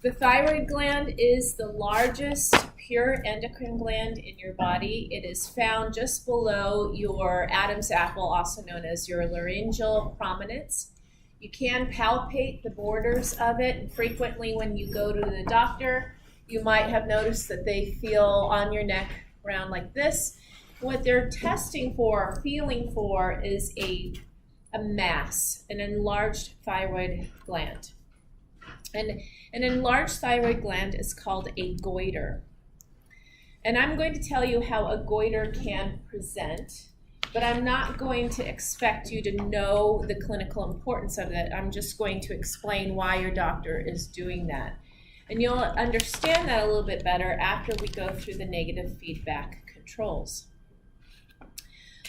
The thyroid gland is the largest pure endocrine gland in your body. It is found just below your Adam's apple, also known as your laryngeal prominence. You can palpate the borders of it, and frequently when you go to the doctor, you might have noticed that they feel on your neck around like this. What they're testing for or feeling for is a mass, an enlarged thyroid gland. And an enlarged thyroid gland is called a goiter. And I'm going to tell you how a goiter can present, but I'm not going to expect you to know the clinical importance of it. I'm just going to explain why your doctor is doing that. And you'll understand that a little bit better after we go through the negative feedback controls.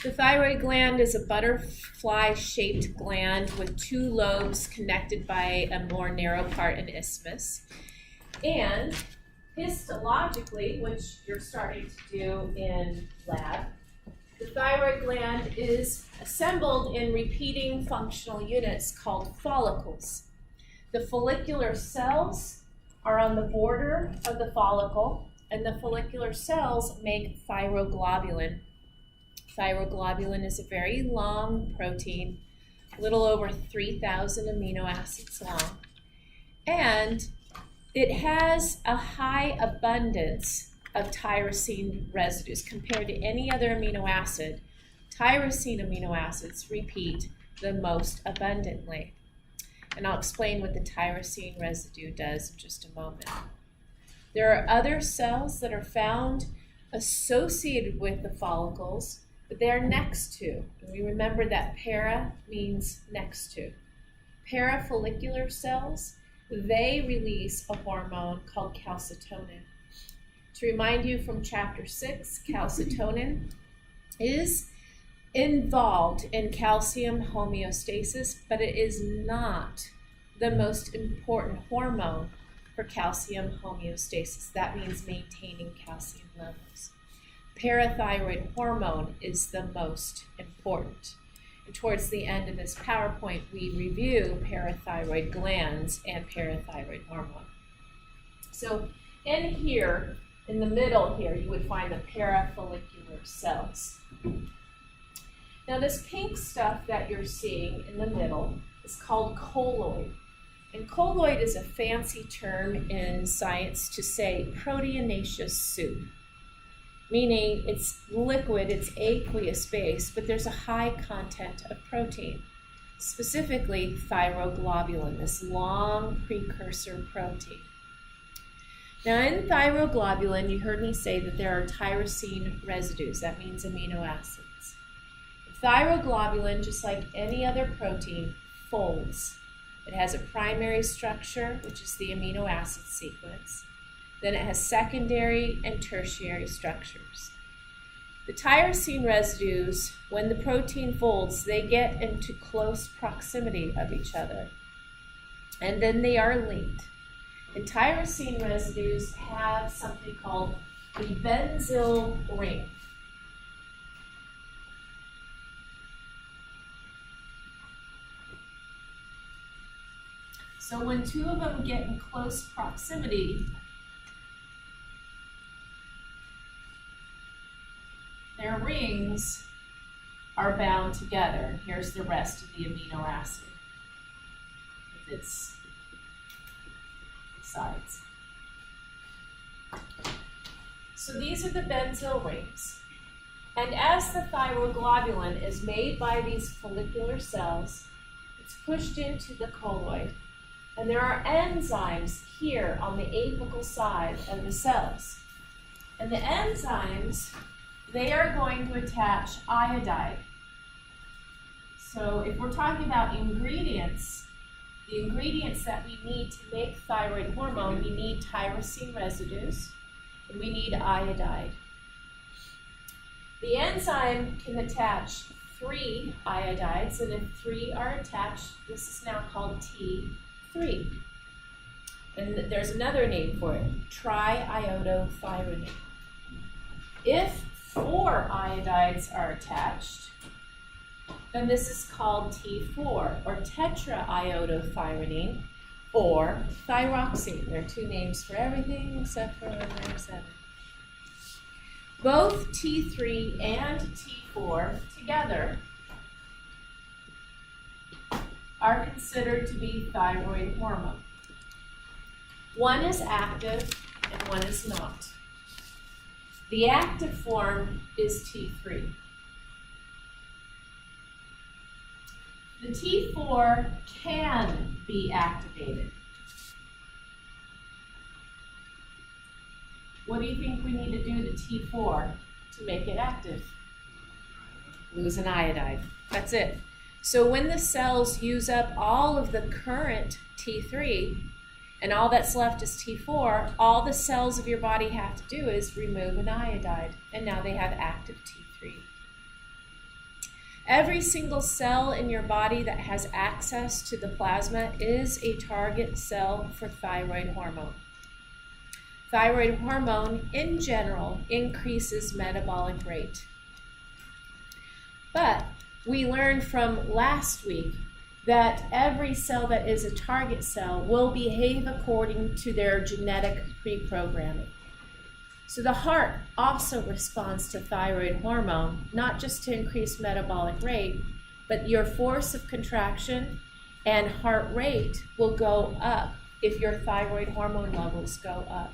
The thyroid gland is a butterfly-shaped gland with two lobes connected by a more narrow part, an isthmus. And histologically, which you're starting to do in lab, the thyroid gland is assembled in repeating functional units called follicles. The follicular cells are on the border of the follicle, and the follicular cells make thyroglobulin. Thyroglobulin is a very long protein, a little over 3,000 amino acids long, and it has a high abundance of tyrosine residues compared to any other amino acid. Tyrosine amino acids repeat the most abundantly. And I'll explain what the tyrosine residue does in just a moment. There are other cells that are found associated with the follicles, but they are next to. And we remember that para means next to. Parafollicular cells, they release a hormone called calcitonin. To remind you from chapter 6, calcitonin is involved in calcium homeostasis, but it is not the most important hormone for calcium homeostasis. That means maintaining calcium levels. Parathyroid hormone is the most important. And towards the end of this PowerPoint, we review parathyroid glands and parathyroid hormone. So in here, in the middle here, you would find the parafollicular cells. Now this pink stuff that you're seeing in the middle is called colloid. And colloid is a fancy term in science to say proteinaceous soup, meaning it's liquid, it's aqueous based, but there's a high content of protein, specifically thyroglobulin, this long precursor protein. Now in thyroglobulin, you heard me say that there are tyrosine residues, that means amino acids. Thyroglobulin, just like any other protein, folds. It has a primary structure, which is the amino acid sequence. Then it has secondary and tertiary structures. The tyrosine residues, when the protein folds, they get into close proximity of each other. And then they are linked. And tyrosine residues have something called a benzyl ring. So when two of them get in close proximity, their rings are bound together. Here's the rest of the amino acid with its sides. So these are the benzyl rings. And as the thyroglobulin is made by these follicular cells, it's pushed into the colloid. And there are enzymes here on the apical side of the cells. And the enzymes, they are going to attach iodide. So if we're talking about ingredients, the ingredients that we need to make thyroid hormone, we need tyrosine residues, and we need iodide. The enzyme can attach 3 iodides, and if 3 are attached, this is now called T3. And there's another name for it, triiodothyronine. If 4 iodides are attached, then this is called T4, or tetraiodothyronine. or thyroxine. There are two names for everything except for there's that. Both T3 and T4 together are considered to be thyroid hormone. One is active and one is not. The active form is T3. The T4 can be activated. What do you think we need to do to T4 to make it active? Lose an iodide. That's it. So when the cells use up all of the current T3 and all that's left is T4, all the cells of your body have to do is remove an iodide, and now they have active T3. Every single cell in your body that has access to the plasma is a target cell for thyroid hormone. Thyroid hormone, in general, increases metabolic rate. But we learned from last week that every cell that is a target cell will behave according to their genetic pre-programming. So the heart also responds to thyroid hormone, not just to increase metabolic rate, but your force of contraction and heart rate will go up if your thyroid hormone levels go up.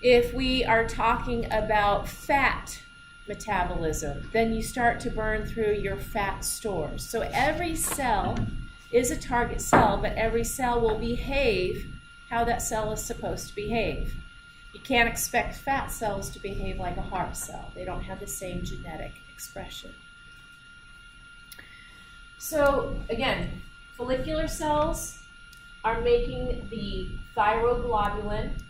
If we are talking about fat metabolism, then you start to burn through your fat stores. So every cell is a target cell, but every cell will behave how that cell is supposed to behave. You can't expect fat cells to behave like a heart cell. They don't have the same genetic expression. So again, follicular cells are making the thyroglobulin.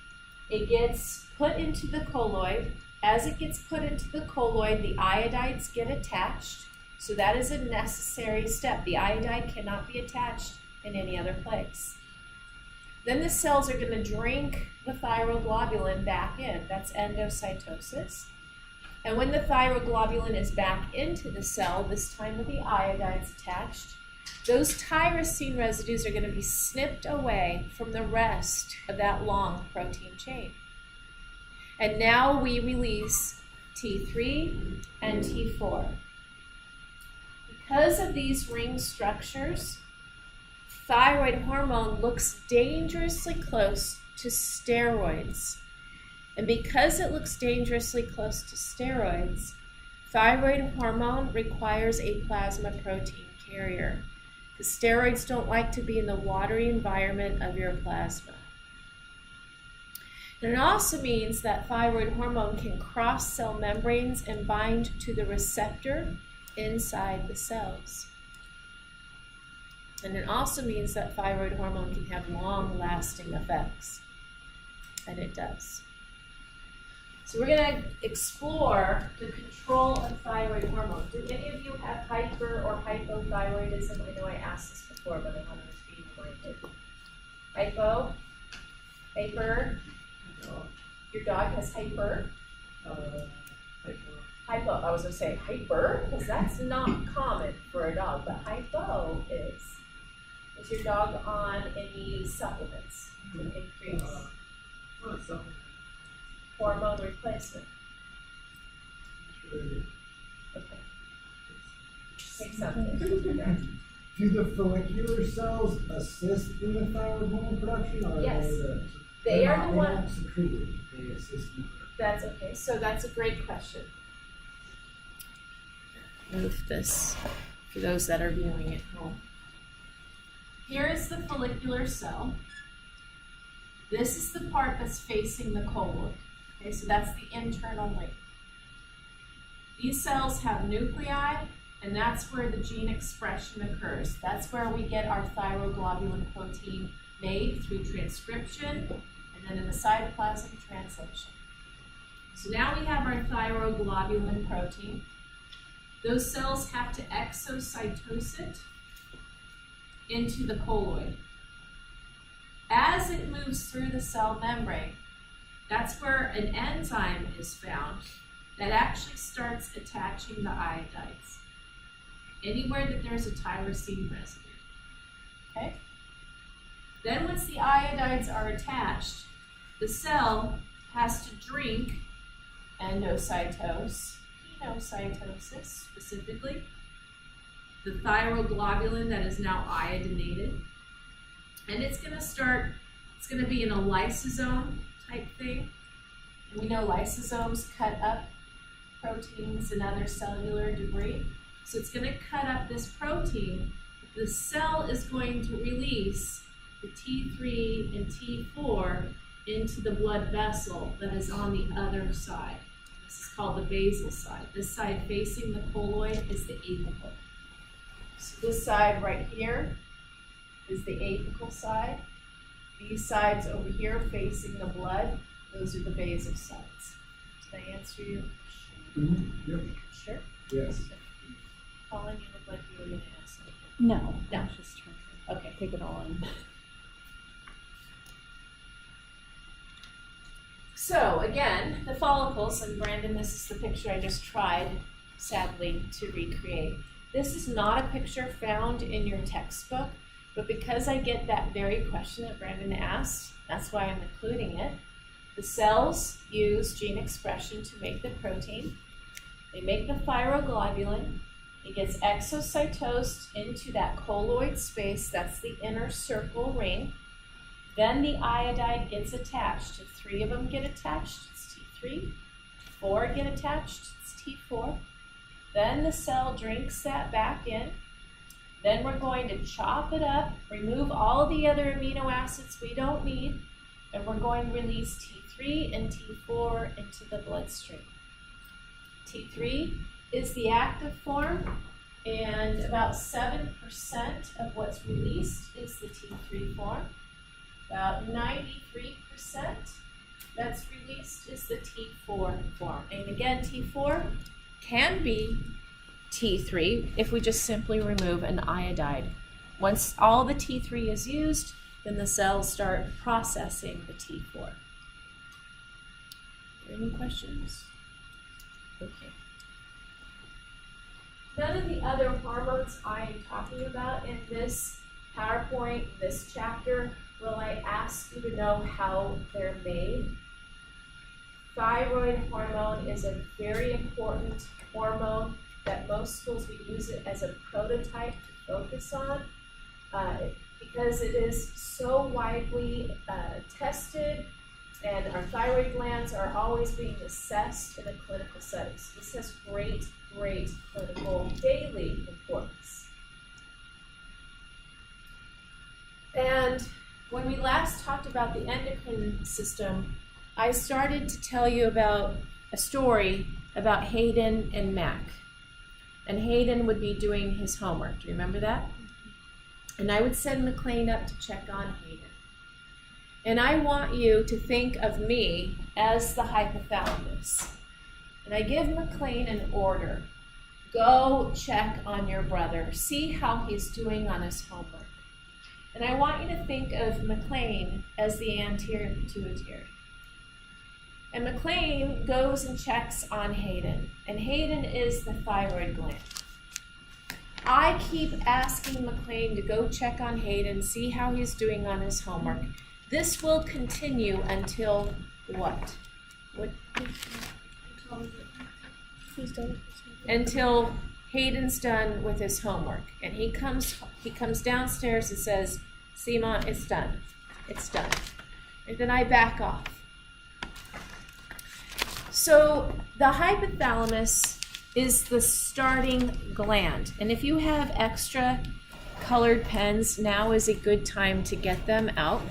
It gets put into the colloid. As it gets put into the colloid, the iodides get attached. So that is a necessary step. The iodide cannot be attached in any other place. Then the cells are going to drink the thyroglobulin back in. That's endocytosis. And when the thyroglobulin is back into the cell, this time with the iodides attached, those tyrosine residues are going to be snipped away from the rest of that long protein chain. And now we release T3 and T4. Because of these ring structures, thyroid hormone looks dangerously close to steroids. And because it looks dangerously close to steroids, thyroid hormone requires a plasma protein carrier. The steroids don't like to be in the watery environment of your plasma. And it also means that thyroid hormone can cross cell membranes and bind to the receptor inside the cells. And it also means that thyroid hormone can have long-lasting effects. And it does. So we're going to explore the control of thyroid hormone. Do any of you have hyper or hypothyroidism? I know I asked this before, but I want to be reminded. Hypo? Hyper? No. Your dog has hyper? Hypo. I was going to say hyper, because that's not common for a dog, but hypo is. Is your dog on any supplements to increase hormone replacement? Okay. Take something. Do the follicular cells assist in the thyroid hormone production? Or Yes. They are the ones. They don't secrete it. They assist in production. That's okay. So that's a great question. Move this for those that are viewing at home. Here is the follicular cell. This is the part that's facing the colloid. Okay, so that's the internal ring. These cells have nuclei, and that's where the gene expression occurs. That's where we get our thyroglobulin protein made through transcription, and then in the cytoplasm, translation. So now we have our thyroglobulin protein. Those cells have to exocytose it into the colloid. As it moves through the cell membrane, that's where an enzyme is found that actually starts attaching the iodides. Anywhere that there's a tyrosine residue. Okay? Then once the iodides are attached, the cell has to drink endocytosis specifically, the thyroid globulin that is now iodinated. And it's going to be in a lysosome type thing. And we know lysosomes cut up proteins and other cellular debris. So it's going to cut up this protein. The cell is going to release the T3 and T4 into the blood vessel that is on the other side. This is called the basal side. This side facing the colloid is the apical. So this side right here is the apical side. These sides over here facing the blood, those are the basal sides. Did I answer your question? Yep. Sure? Yes. Colin, you look like you were going to ask something. No. No. I was just trying to Okay. take it all in. So again, the follicles, and Brandon, this is the picture I just tried, sadly, to recreate. This is not a picture found in your textbook, but because I get that very question that Brandon asked, that's why I'm including it. The cells use gene expression to make the protein. They make the thyroglobulin. It gets exocytosed into that colloid space, that's the inner circle ring. Then the iodide gets attached. If 3 of them get attached, it's T3. 4 get attached, it's T4. Then the cell drinks that back in. Then we're going to chop it up, remove all the other amino acids we don't need, and we're going to release T3 and T4 into the bloodstream. T3 is the active form, and about 7% of what's released is the T3 form. About 93% that's released is the T4 form. And again, T4 can be T3 if we just simply remove an iodide. Once all the T3 is used, then the cells start processing the T4. Any questions? Okay. None of the other hormones I am talking about in this PowerPoint, this chapter, will I ask you to know how they're made. Thyroid hormone is a very important hormone that most schools will use it as a prototype to focus on because it is so widely tested, and our thyroid glands are always being assessed in a clinical setting. So this has great clinical daily importance. And when we last talked about the endocrine system, I started to tell you about a story about Hayden and Mac. And Hayden would be doing his homework. Do you remember that? And I would send McLean up to check on Hayden. And I want you to think of me as the hypothalamus. And I give McLean an order. Go check on your brother. See how he's doing on his homework. And I want you to think of McLean as the anterior pituitary. And McLean goes and checks on Hayden. And Hayden is the thyroid gland. I keep asking McLean to go check on Hayden, see how he's doing on his homework. This will continue until what? Until Hayden's done with his homework. And he comes downstairs and says, Seema, it's done. It's done. And then I back off. So the hypothalamus is the starting gland. And if you have extra colored pens, now is a good time to get them out.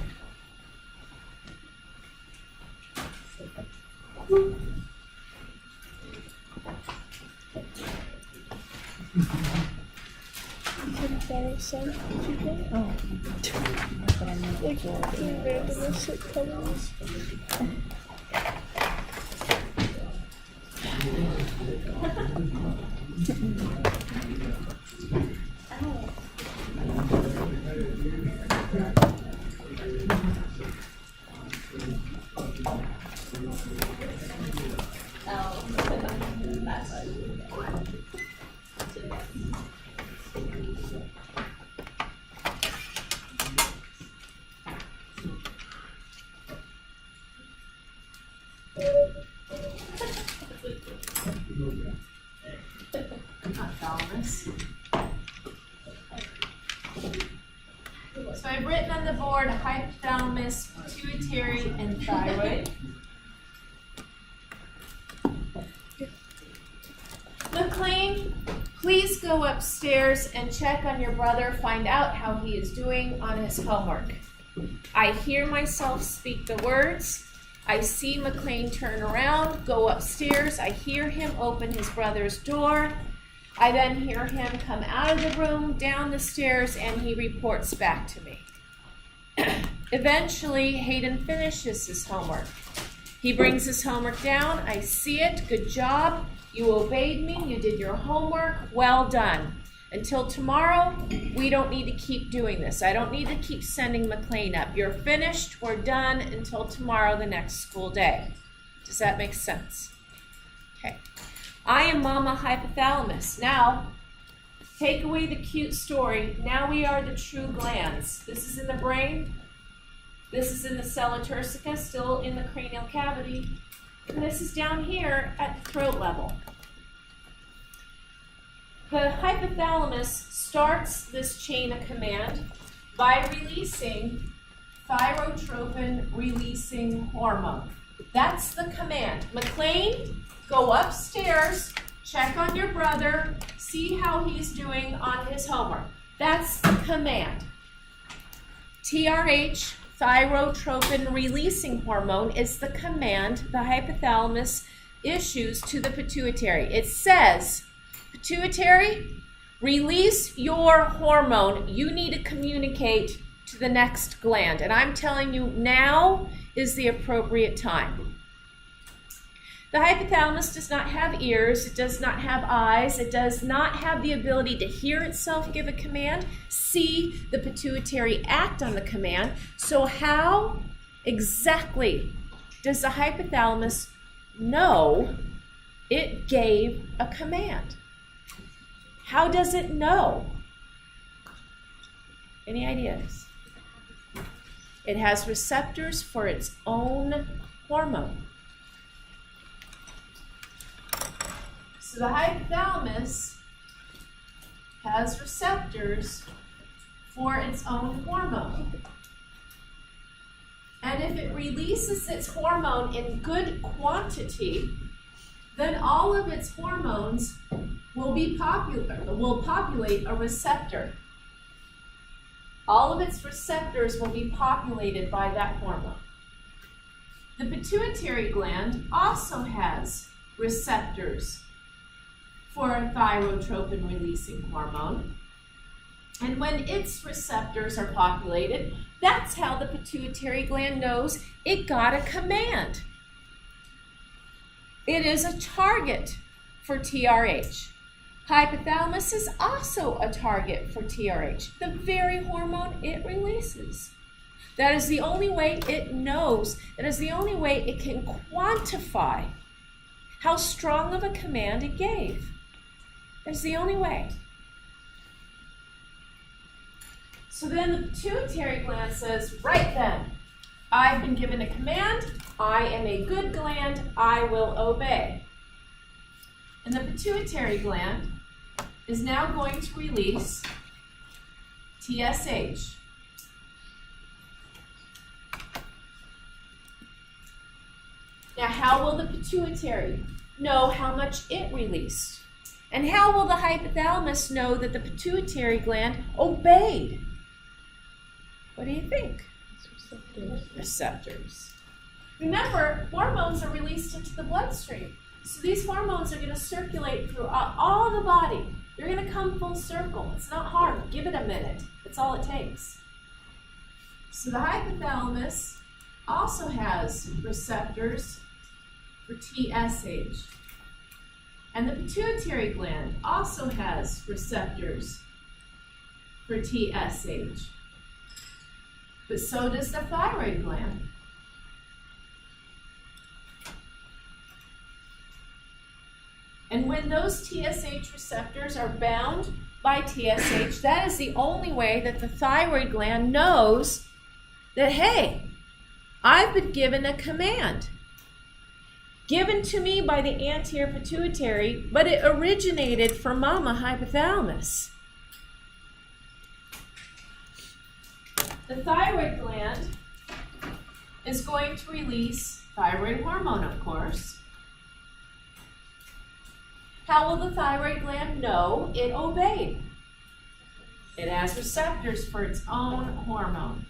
I've written on the board hypothalamus, pituitary, and thyroid. McLean, please go upstairs and check on your brother, find out how he is doing on his homework. I hear myself speak the words. I see McLean turn around, go upstairs. I hear him open his brother's door. I then hear him come out of the room, down the stairs, and he reports back to me. Eventually, Hayden finishes his homework. He brings his homework down. I see it. Good job. You obeyed me. You did your homework. Well done. Until tomorrow, we don't need to keep doing this. I don't need to keep sending McLean up. You're finished. We're done until tomorrow, the next school day. Does that make sense? Okay. I am Mama Hypothalamus. Now, take away the cute story. Now we are the true glands. This is in the brain. This is in the sella turcica, still in the cranial cavity. And this is down here at the throat level. The hypothalamus starts this chain of command by releasing thyrotropin-releasing hormone. That's the command. McLean, go upstairs, check on your brother, see how he's doing on his homework. That's the command. TRH, thyrotropin-releasing hormone, is the command the hypothalamus issues to the pituitary. It says, pituitary, release your hormone. You need to communicate to the next gland. And I'm telling you, now is the appropriate time. The hypothalamus does not have ears, it does not have eyes, it does not have the ability to hear itself give a command, see the pituitary act on the command. So how exactly does the hypothalamus know it gave a command? How does it know? Any ideas? It has receptors for its own hormone. So the hypothalamus has receptors for its own hormone. And if it releases its hormone in good quantity, then all of its hormones will populate a receptor. All of its receptors will be populated by that hormone. The pituitary gland also has receptors for thyrotropin-releasing hormone. And when its receptors are populated, that's how the pituitary gland knows it got a command. It is a target for TRH. Hypothalamus is also a target for TRH, the very hormone it releases. That is the only way it knows, that is the only way it can quantify how strong of a command it gave. That's the only way. So then the pituitary gland says, right then, I've been given a command, I am a good gland, I will obey. And the pituitary gland is now going to release TSH. Now, how will the pituitary know how much it released? And how will the hypothalamus know that the pituitary gland obeyed? What do you think? Receptors. Remember, hormones are released into the bloodstream. So these hormones are going to circulate throughout all the body. They're going to come full circle. It's not hard. Give it a minute. That's all it takes. So the hypothalamus also has receptors for TSH. And the pituitary gland also has receptors for TSH. But so does the thyroid gland. And when those TSH receptors are bound by TSH, that is the only way that the thyroid gland knows that, hey, I've been given a command. Given to me by the anterior pituitary, but it originated from Mama Hypothalamus. The thyroid gland is going to release thyroid hormone, of course. How will the thyroid gland know it obeyed? It has receptors for its own hormone.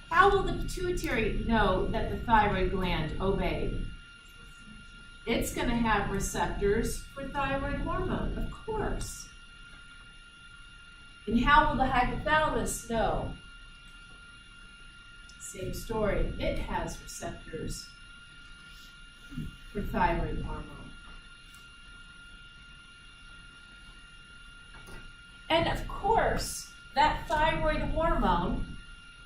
How will the pituitary know that the thyroid gland obeyed? It's going to have receptors for thyroid hormone, of course. And how will the hypothalamus know? Same story. It has receptors for thyroid hormone. And of course, that thyroid hormone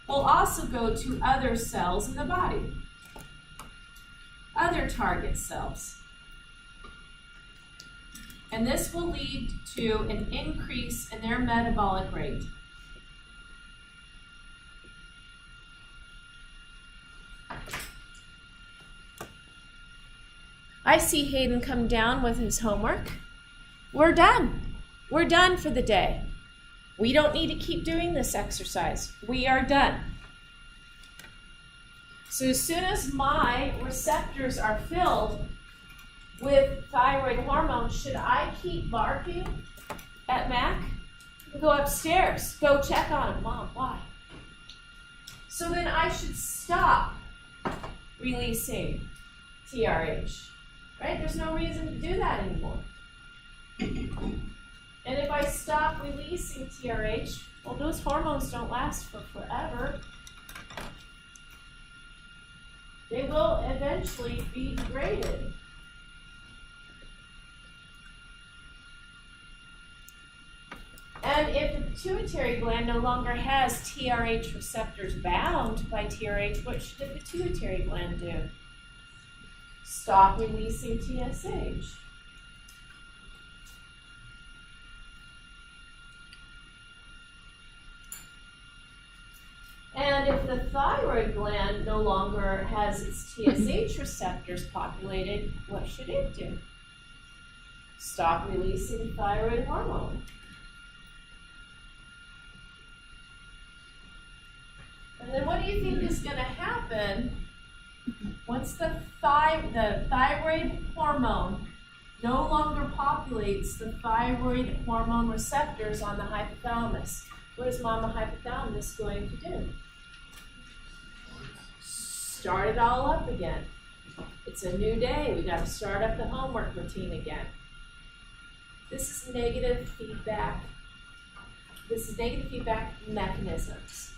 will also go to other cells in the body, other target cells. And this will lead to an increase in their metabolic rate. I see Hayden come down with his homework. We're done. We're done for the day. We don't need to keep doing this exercise. We are done. So as soon as my receptors are filled with thyroid hormone, should I keep barking at Mac? Go upstairs. Go check on him. Mom, why? So then I should stop releasing TRH. Right? There's no reason to do that anymore. And if I stop releasing TRH, well, those hormones don't last for forever. They will eventually be degraded. And if the pituitary gland no longer has TRH receptors bound by TRH, what should the pituitary gland do? Stop releasing TSH. And if the thyroid gland no longer has its TSH receptors populated, what should it do? Stop releasing thyroid hormone. And then what do you think is going to happen once the thyroid hormone no longer populates the thyroid hormone receptors on the hypothalamus? What is Mama Hypothalamus going to do? Start it all up again. It's a new day. We got to start up the homework routine again. This is negative feedback. This is negative feedback mechanisms.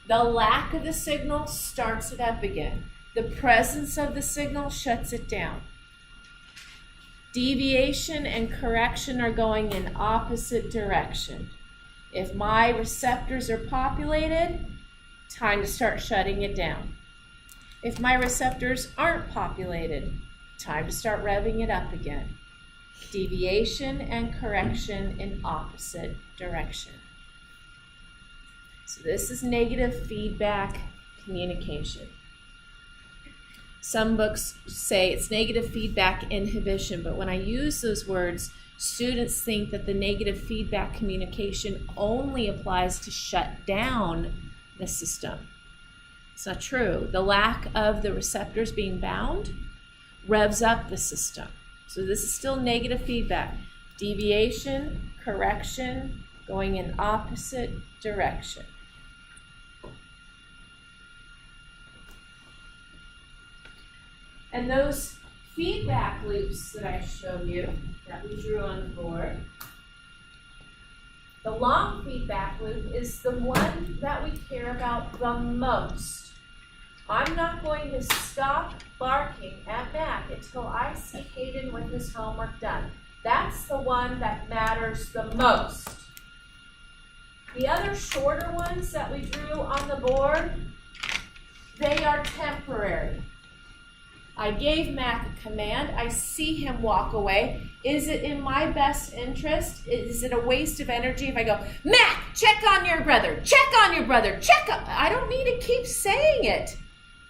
The lack of the signal starts it up again. The presence of the signal shuts it down. Deviation and correction are going in opposite direction. If my receptors are populated, time to start shutting it down. If my receptors aren't populated, time to start revving it up again. Deviation and correction in opposite direction. So this is negative feedback communication. Some books say it's negative feedback inhibition, but when I use those words, students think that the negative feedback communication only applies to shut down the system. It's not true. The lack of the receptors being bound revs up the system. So this is still negative feedback. Deviation, correction, going in opposite direction. And those feedback loops that I showed you, that we drew on the board, the long feedback loop is the one that we care about the most. I'm not going to stop barking at Mac until I see Hayden with his homework done. That's the one that matters the most. The other shorter ones that we drew on the board, they are temporary. I gave Mac a command. I see him walk away. Is it in my best interest? Is it a waste of energy if I go, Mac, check on your brother, check on your brother, check on... I don't need to keep saying it.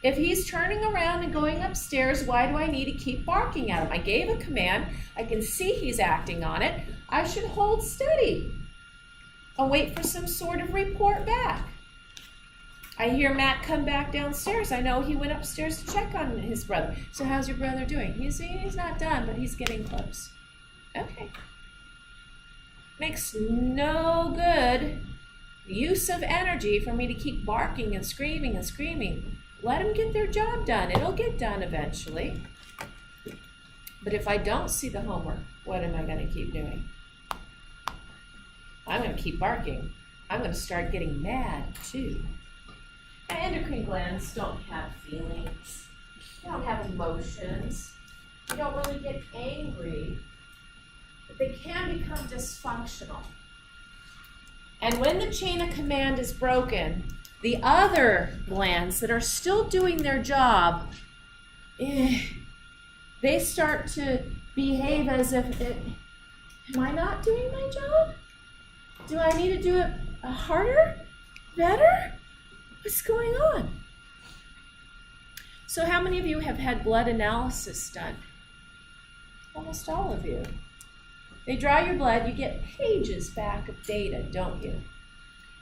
If he's turning around and going upstairs, why do I need to keep barking at him? I gave a command. I can see he's acting on it. I should hold steady and wait for some sort of report back. I hear Matt come back downstairs. I know he went upstairs to check on his brother. So how's your brother doing? He's not done, but he's getting close. Okay. Makes no good use of energy for me to keep barking and screaming and screaming. Let them get their job done. It'll get done eventually. But if I don't see the homework, what am I going to keep doing? I'm going to keep barking. I'm going to start getting mad too. Endocrine glands don't have feelings. They don't have emotions. They don't really get angry. But they can become dysfunctional. And when the chain of command is broken, the other glands that are still doing their job, they start to behave as if, am I not doing my job? Do I need to do it harder? Better? What's going on? So how many of you have had blood analysis done? Almost all of you. They draw your blood, you get pages back of data, don't you?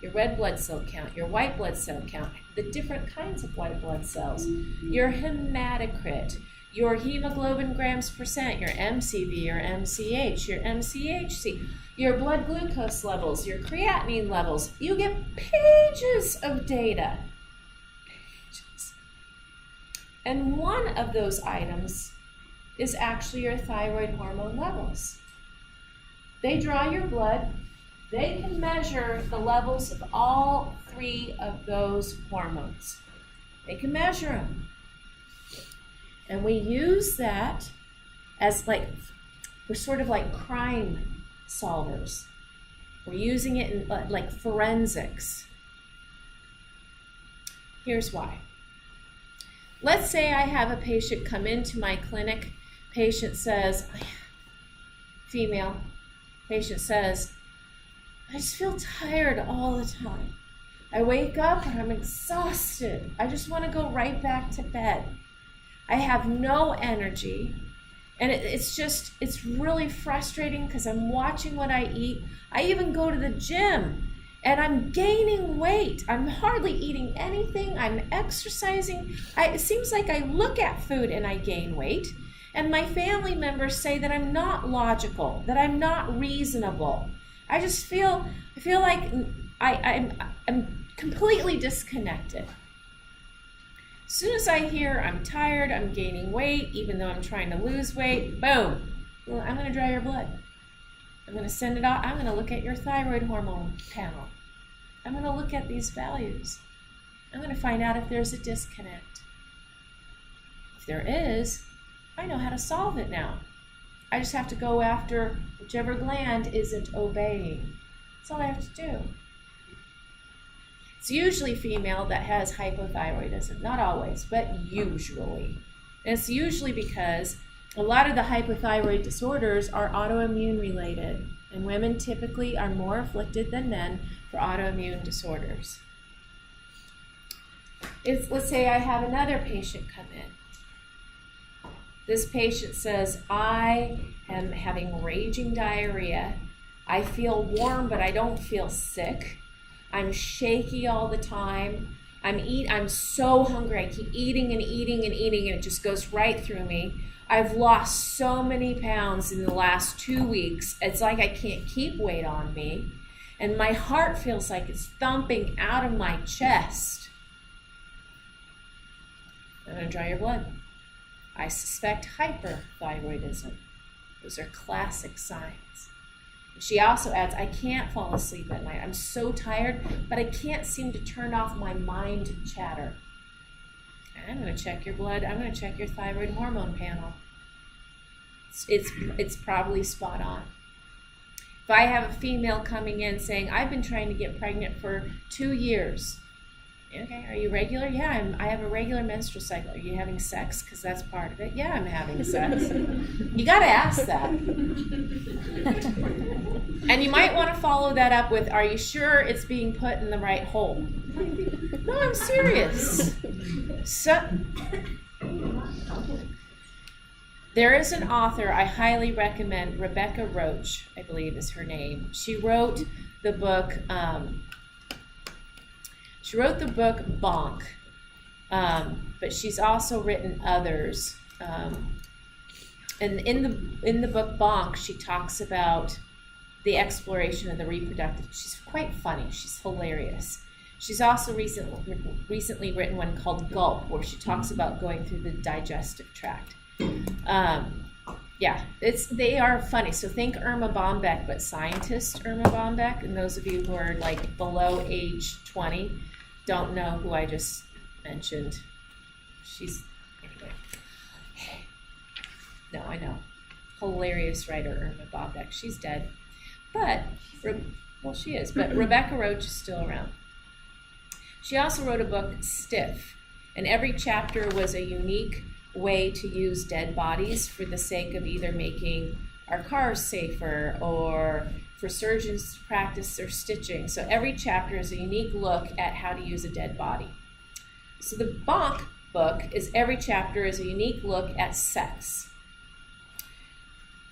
Your red blood cell count, your white blood cell count, the different kinds of white blood cells, your hematocrit, your hemoglobin grams percent, your MCV, your MCH, your MCHC, your blood glucose levels, your creatinine levels. You get pages of data. Pages. And one of those items is actually your thyroid hormone levels. They draw your blood. They can measure the levels of all three of those hormones. They can measure them. And we use that as we're sort of like crime solvers. We're using it in like forensics. Here's why. Let's say I have a patient come into my clinic. Patient says, female, patient says, I just feel tired all the time. I wake up and I'm exhausted. I just want to go right back to bed. I have no energy. And it's really frustrating because I'm watching what I eat. I even go to the gym and I'm gaining weight. I'm hardly eating anything. I'm exercising. It seems like I look at food and I gain weight. And my family members say that I'm not logical, that I'm not reasonable. I feel like I'm completely disconnected. As soon as I hear I'm tired, I'm gaining weight, even though I'm trying to lose weight, boom, well, I'm going to draw your blood. I'm going to send it out. I'm going to look at your thyroid hormone panel. I'm going to look at these values. I'm going to find out if there's a disconnect. If there is, I know how to solve it now. I just have to go after whichever gland isn't obeying. That's all I have to do. It's usually female that has hypothyroidism. Not always, but usually. And it's usually because a lot of the hypothyroid disorders are autoimmune related, and women typically are more afflicted than men for autoimmune disorders. Let's say I have another patient come in. This patient says, I am having raging diarrhea. I feel warm, but I don't feel sick. I'm shaky all the time. I'm so hungry. I keep eating and eating and eating, and it just goes right through me. I've lost so many pounds in the last 2 weeks. It's like I can't keep weight on me. And my heart feels like it's thumping out of my chest. I'm going to draw your blood. I suspect hyperthyroidism. Those are classic signs. She also adds, I can't fall asleep at night. I'm so tired, but I can't seem to turn off my mind chatter. I'm going to check your blood. I'm going to check your thyroid hormone panel. It's probably spot on. If I have a female coming in saying, I've been trying to get pregnant for 2 years. Okay, are you regular? Yeah, I have a regular menstrual cycle. Are you having sex? Because that's part of it. Yeah, I'm having sex. You got to ask that. And you might want to follow that up with, are you sure it's being put in the right hole? No, I'm serious. There is an author I highly recommend, Rebecca Roach, I believe is her name. She wrote the book, She wrote the book Bonk, but she's also written others. And in the book Bonk, she talks about the exploration of the reproductive. She's quite funny. She's hilarious. She's also recently written one called Gulp, where she talks about going through the digestive tract. Yeah, they are funny. So think Irma Bombeck, but scientist Irma Bombeck. And those of you who are like below age 20 don't know who I just mentioned. Anyway. No, I know. Hilarious writer Irma Bombeck. She's dead. But, she is. But Rebecca Roach is still around. She also wrote a book, Stiff. And every chapter was a unique way to use dead bodies for the sake of either making our cars safer or for surgeons to practice their stitching. So every chapter is a unique look at how to use a dead body. So the Bonk book is every chapter is a unique look at sex.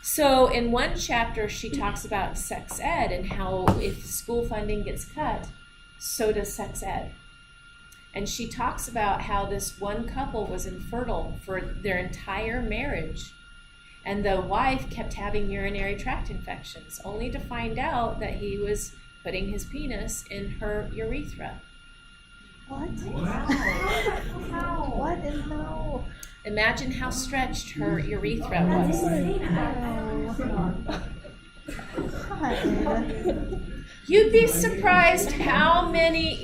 So in one chapter, she talks about sex ed and how if school funding gets cut, so does sex ed. And she talks about how this one couple was infertile for their entire marriage. And the wife kept having urinary tract infections, only to find out that he was putting his penis in her urethra. What? What is no? Imagine how stretched her urethra was. You'd be surprised how many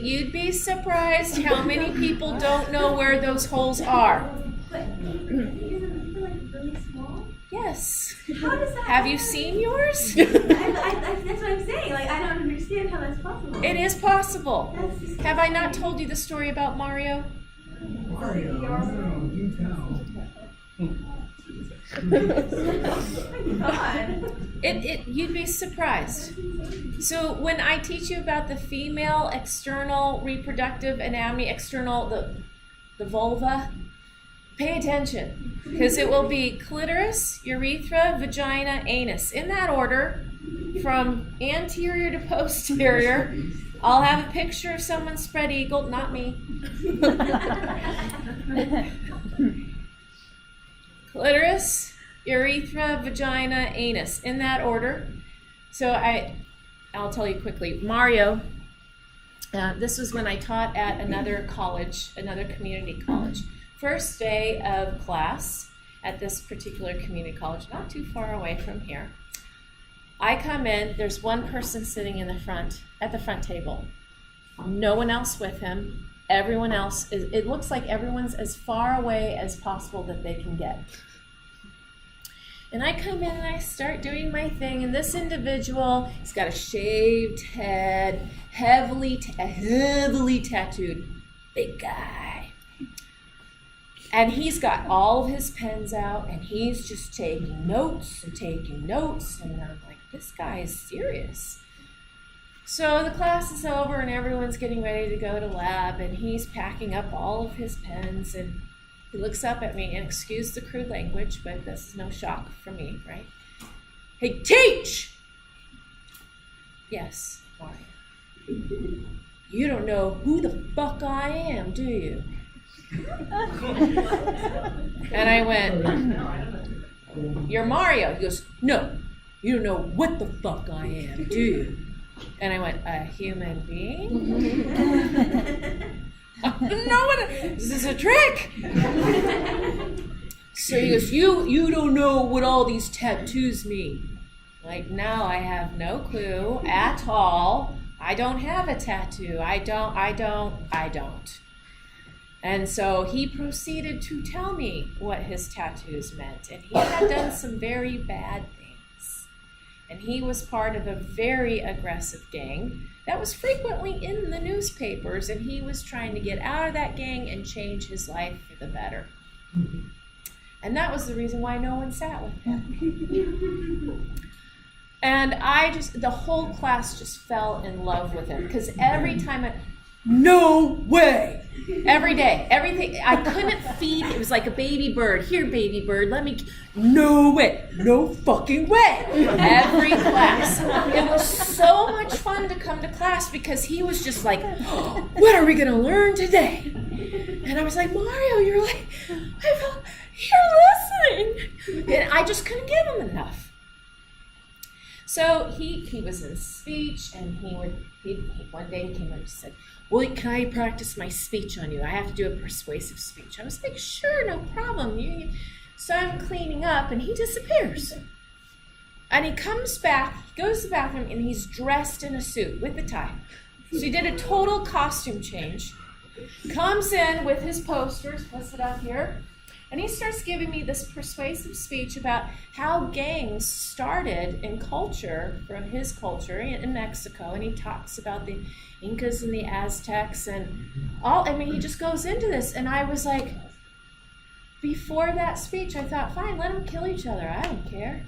people don't know where those holes are. Yes. How does that Have you seen yours? that's what I'm saying. Like, I don't understand how that's possible. It is possible. That's just Have I not told you the story about Mario? Mario, no, you tell. God. You'd be surprised. So when I teach you about the female external reproductive anatomy, the vulva, pay attention, because it will be clitoris, urethra, vagina, anus, in that order, from anterior to posterior. I'll have a picture of someone spread eagled, not me. Clitoris, urethra, vagina, anus, in that order. So I'll tell you quickly. Mario, this was when I taught at another college, another community college. First day of class at this particular community college, not too far away from here. I come in, there's one person sitting in the front, at the front table. No one else with him. Everyone else, it looks like everyone's as far away as possible that they can get. And I come in and I start doing my thing, and this individual, he's got a shaved head, heavily tattooed, big guy. And he's got all of his pens out, and he's just taking notes, and I'm like, this guy is serious. So the class is over, and everyone's getting ready to go to lab, and he's packing up all of his pens, and he looks up at me, and excuse the crude language, but this is no shock for me, right? Hey, teach! Yes, why? You don't know who the fuck I am, do you? And I went, you're Mario. He goes, no, you don't know what the fuck I am, do you? And I went, a human being? I don't know this is a trick. So he goes, you don't know what all these tattoos mean. Like, no, I have no clue at all. I don't have a tattoo. I don't. And so he proceeded to tell me what his tattoos meant. And he had done some very bad things. And he was part of a very aggressive gang that was frequently in the newspapers. And he was trying to get out of that gang and change his life for the better. And that was the reason why no one sat with him. And the whole class just fell in love with him. Because every time no way. Every day, everything. I couldn't feed. It was like a baby bird. Here, baby bird, let me. No way. No fucking way. Every class. It was so much fun to come to class because he was just like, oh, what are we going to learn today? And I was like, Mario, you're listening. And I just couldn't give him enough. So he was in speech, and one day he came up and said, well, can I practice my speech on you? I have to do a persuasive speech. I was like, sure, no problem. So I'm cleaning up, and he disappears. And he comes back, he goes to the bathroom, and he's dressed in a suit with a tie. So he did a total costume change. Comes in with his posters, puts it up here, and he starts giving me this persuasive speech about how gangs started in culture, from his culture in Mexico, and he talks about the Incas and the Aztecs and all. I mean, he just goes into this, and I was like, before that speech, I thought, fine, let them kill each other. I don't care.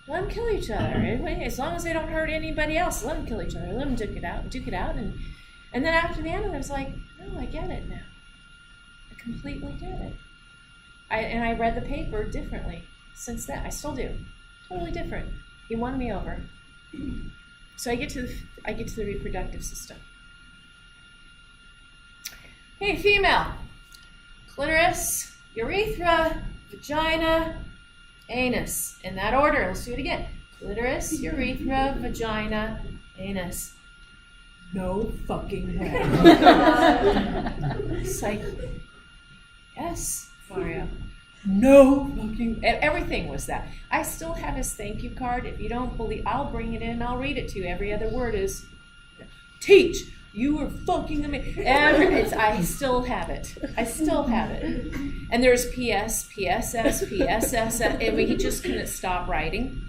Let them kill each other. As long as they don't hurt anybody else, let them kill each other. Let them duke it out. And then after the end, I was like, no, I get it now. I completely get it. I read the paper differently since then. I still do. Totally different. He won me over. So I get to the reproductive system. Hey, female. Clitoris, urethra, vagina, anus. In that order. Let's do it again. Clitoris, urethra, vagina, anus. No fucking way. It's like, yes, Mario. No fucking, everything was that. I still have his thank you card. If you don't believe, I'll bring it in, I'll read it to you. Every other word is, teach, you were fucking amazing. I still have it. And there's PS, PSS, PSS, and he just couldn't stop writing.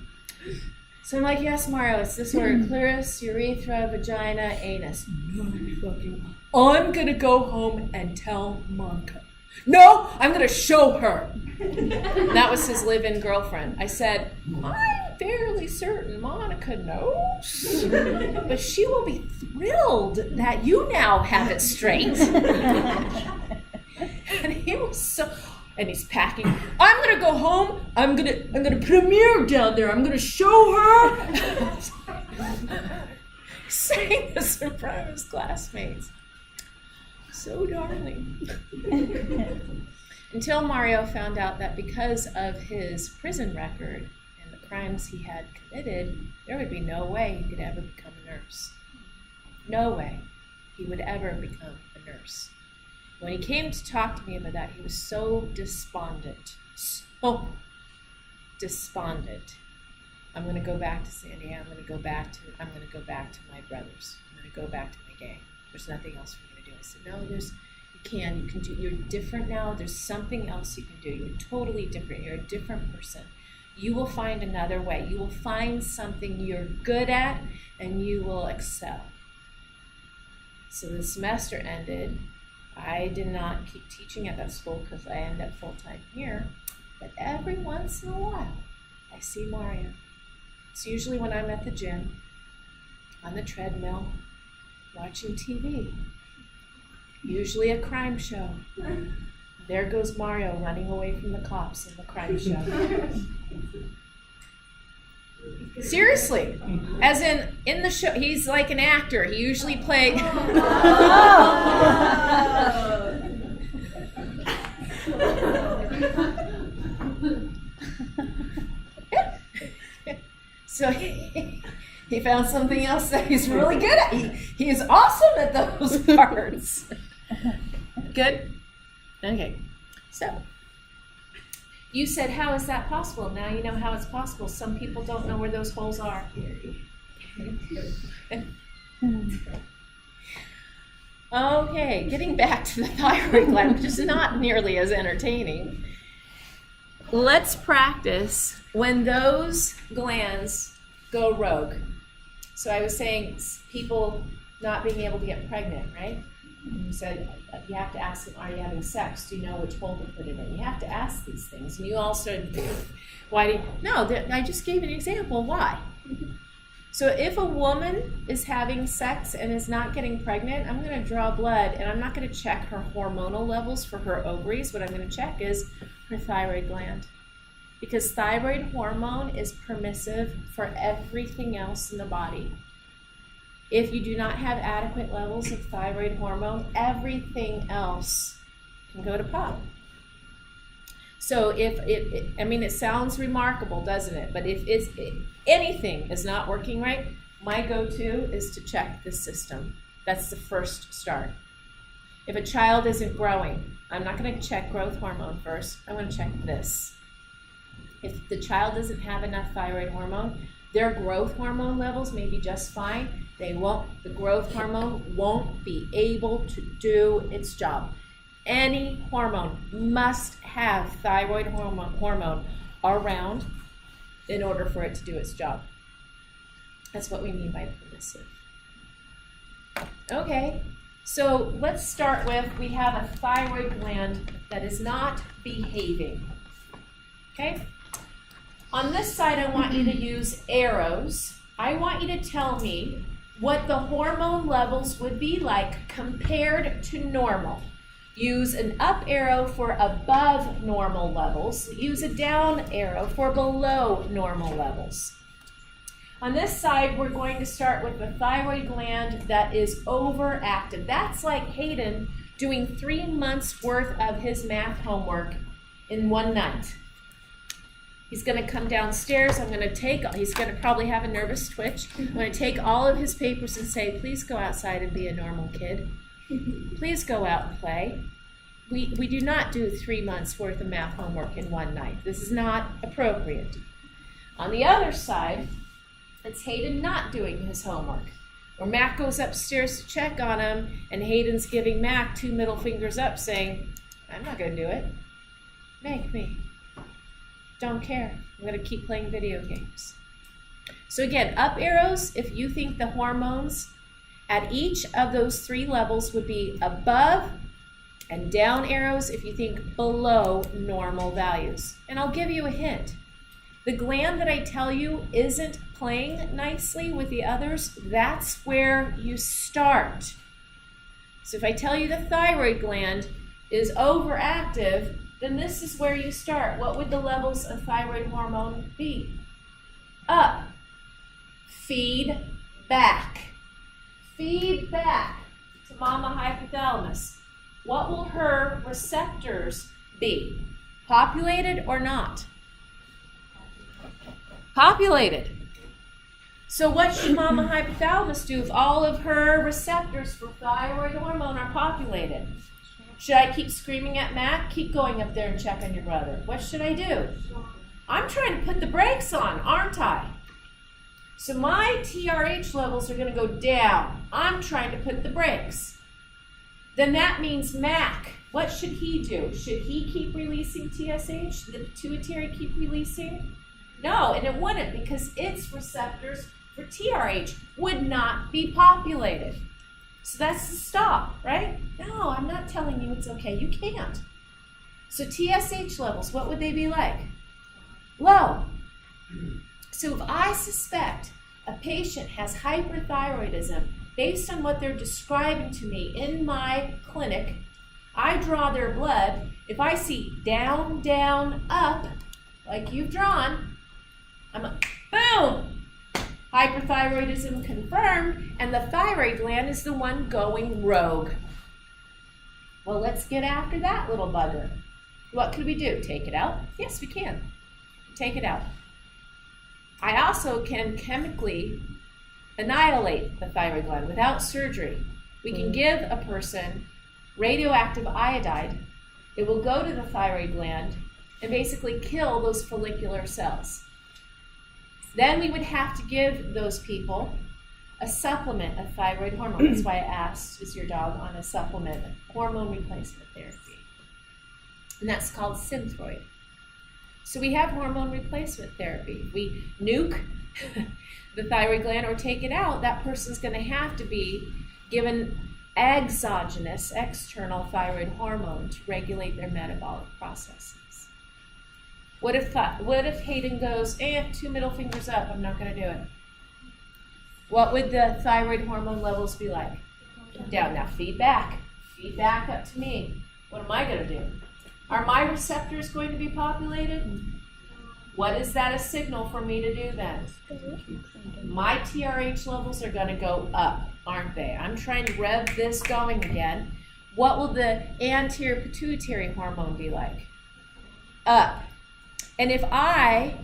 So I'm like, yes, Mario, it's this order: clitoris, urethra, vagina, anus. No fucking, I'm gonna go home and tell Monica. No, I'm going to show her. That was his live-in girlfriend. I said, I'm fairly certain Monica knows, but she will be thrilled that you now have it straight. And he was so, and he's packing. I'm going to go home. I'm going to put a mirror down there. I'm going to show her. Saying this in front of his classmates. So darling. Until Mario found out that because of his prison record and the crimes he had committed, there would be no way he could ever become a nurse. No way he would ever become a nurse. When he came to talk to me about that, he was so despondent. So despondent. I'm going to go back to San Diego. I'm going to go back to my brothers. I'm going to go back to my gang. There's nothing else for me to do. I said, no, you can do, you're different now. There's something else you can do. You're totally different. You're a different person. You will find another way. You will find something you're good at, and you will excel. So the semester ended. I did not keep teaching at that school because I ended up full-time here. But every once in a while, I see Mario. It's usually when I'm at the gym, on the treadmill, watching TV. Usually a crime show. There goes Mario running away from the cops in the crime show. Seriously. As in the show, he's like an actor. He usually plays. So he found something else that he's really good at. He is awesome at those parts. Good? Okay. So, you said, how is that possible? Now you know how it's possible. Some people don't know where those holes are. Okay, getting back to the thyroid gland, which is not nearly as entertaining. Let's practice when those glands go rogue. So I was saying people not being able to get pregnant, right? You said you have to ask them, are you having sex? Do you know which hole to put it in? You have to ask these things. And you all started, why do you? No, I just gave an example. Why? So if a woman is having sex and is not getting pregnant, I'm going to draw blood, and I'm not going to check her hormonal levels for her ovaries. What I'm going to check is her thyroid gland, because thyroid hormone is permissive for everything else in the body. If you do not have adequate levels of thyroid hormone, everything else can go to pot. So it sounds remarkable, doesn't it? But if anything is not working right, my go-to is to check the system. That's the first start. If a child isn't growing, I'm not going to check growth hormone first. I'm going to check this. If the child doesn't have enough thyroid hormone, their growth hormone levels may be just fine. The growth hormone won't be able to do its job. Any hormone must have thyroid hormone around in order for it to do its job. That's what we mean by permissive. Okay, so let's start with, we have a thyroid gland that is not behaving. Okay? On this side, I want you to use arrows. I want you to tell me what the hormone levels would be like compared to normal. Use an up arrow for above normal levels. Use a down arrow for below normal levels. On this side, we're going to start with the thyroid gland that is overactive. That's like Hayden doing 3 months worth of his math homework in one night. He's going to come downstairs. He's going to probably have a nervous twitch. I'm going to take all of his papers and say, please go outside and be a normal kid. Please go out and play. We do not do 3 months worth of math homework in one night. This is not appropriate. On the other side, it's Hayden not doing his homework. Or Mac goes upstairs to check on him, and Hayden's giving Mac 2 middle fingers up saying, I'm not going to do it. Make me. Don't care. I'm going to keep playing video games. So again, up arrows if you think the hormones at each of those 3 levels would be above, and down arrows if you think below normal values. And I'll give you a hint. The gland that I tell you isn't playing nicely with the others, that's where you start. So if I tell you the thyroid gland is overactive, then this is where you start. What would the levels of thyroid hormone be? Up. Feed back. Feed back to mama hypothalamus. What will her receptors be? Populated or not? Populated. So what should mama hypothalamus do if all of her receptors for thyroid hormone are populated? Should I keep screaming at Matt? Keep going up there and check on your brother. What should I do? I'm trying to put the brakes on, aren't I? So my TRH levels are going to go down. I'm trying to put the brakes. Then that means Mac. What should he do? Should he keep releasing TSH? Should the pituitary keep releasing? No, and it wouldn't, because its receptors for TRH would not be populated. So that's the stop, right? No, I'm not telling you it's okay. You can't. So TSH levels, what would they be like? Low. So if I suspect a patient has hyperthyroidism based on what they're describing to me in my clinic, I draw their blood. If I see down, down, up, like you've drawn, I'm like, boom! Hyperthyroidism confirmed, and the thyroid gland is the one going rogue. Well, let's get after that little bugger. What could we do? Take it out? Yes, we can. Take it out. I also can chemically annihilate the thyroid gland without surgery. We can give a person radioactive iodide. It will go to the thyroid gland and basically kill those follicular cells. Then we would have to give those people a supplement of thyroid hormone. That's why I asked, is your dog on a supplement, hormone replacement therapy? And that's called Synthroid. So we have hormone replacement therapy. If we nuke the thyroid gland or take it out, that person's going to have to be given exogenous, external thyroid hormone to regulate their metabolic processes. What if Hayden goes, 2 middle fingers up, I'm not going to do it? What would the thyroid hormone levels be like? Down. Now feed back. Feed back up to me. What am I going to do? Are my receptors going to be populated? What is that a signal for me to do then? My TRH levels are going to go up, aren't they? I'm trying to rev this going again. What will the anterior pituitary hormone be like? Up. And if I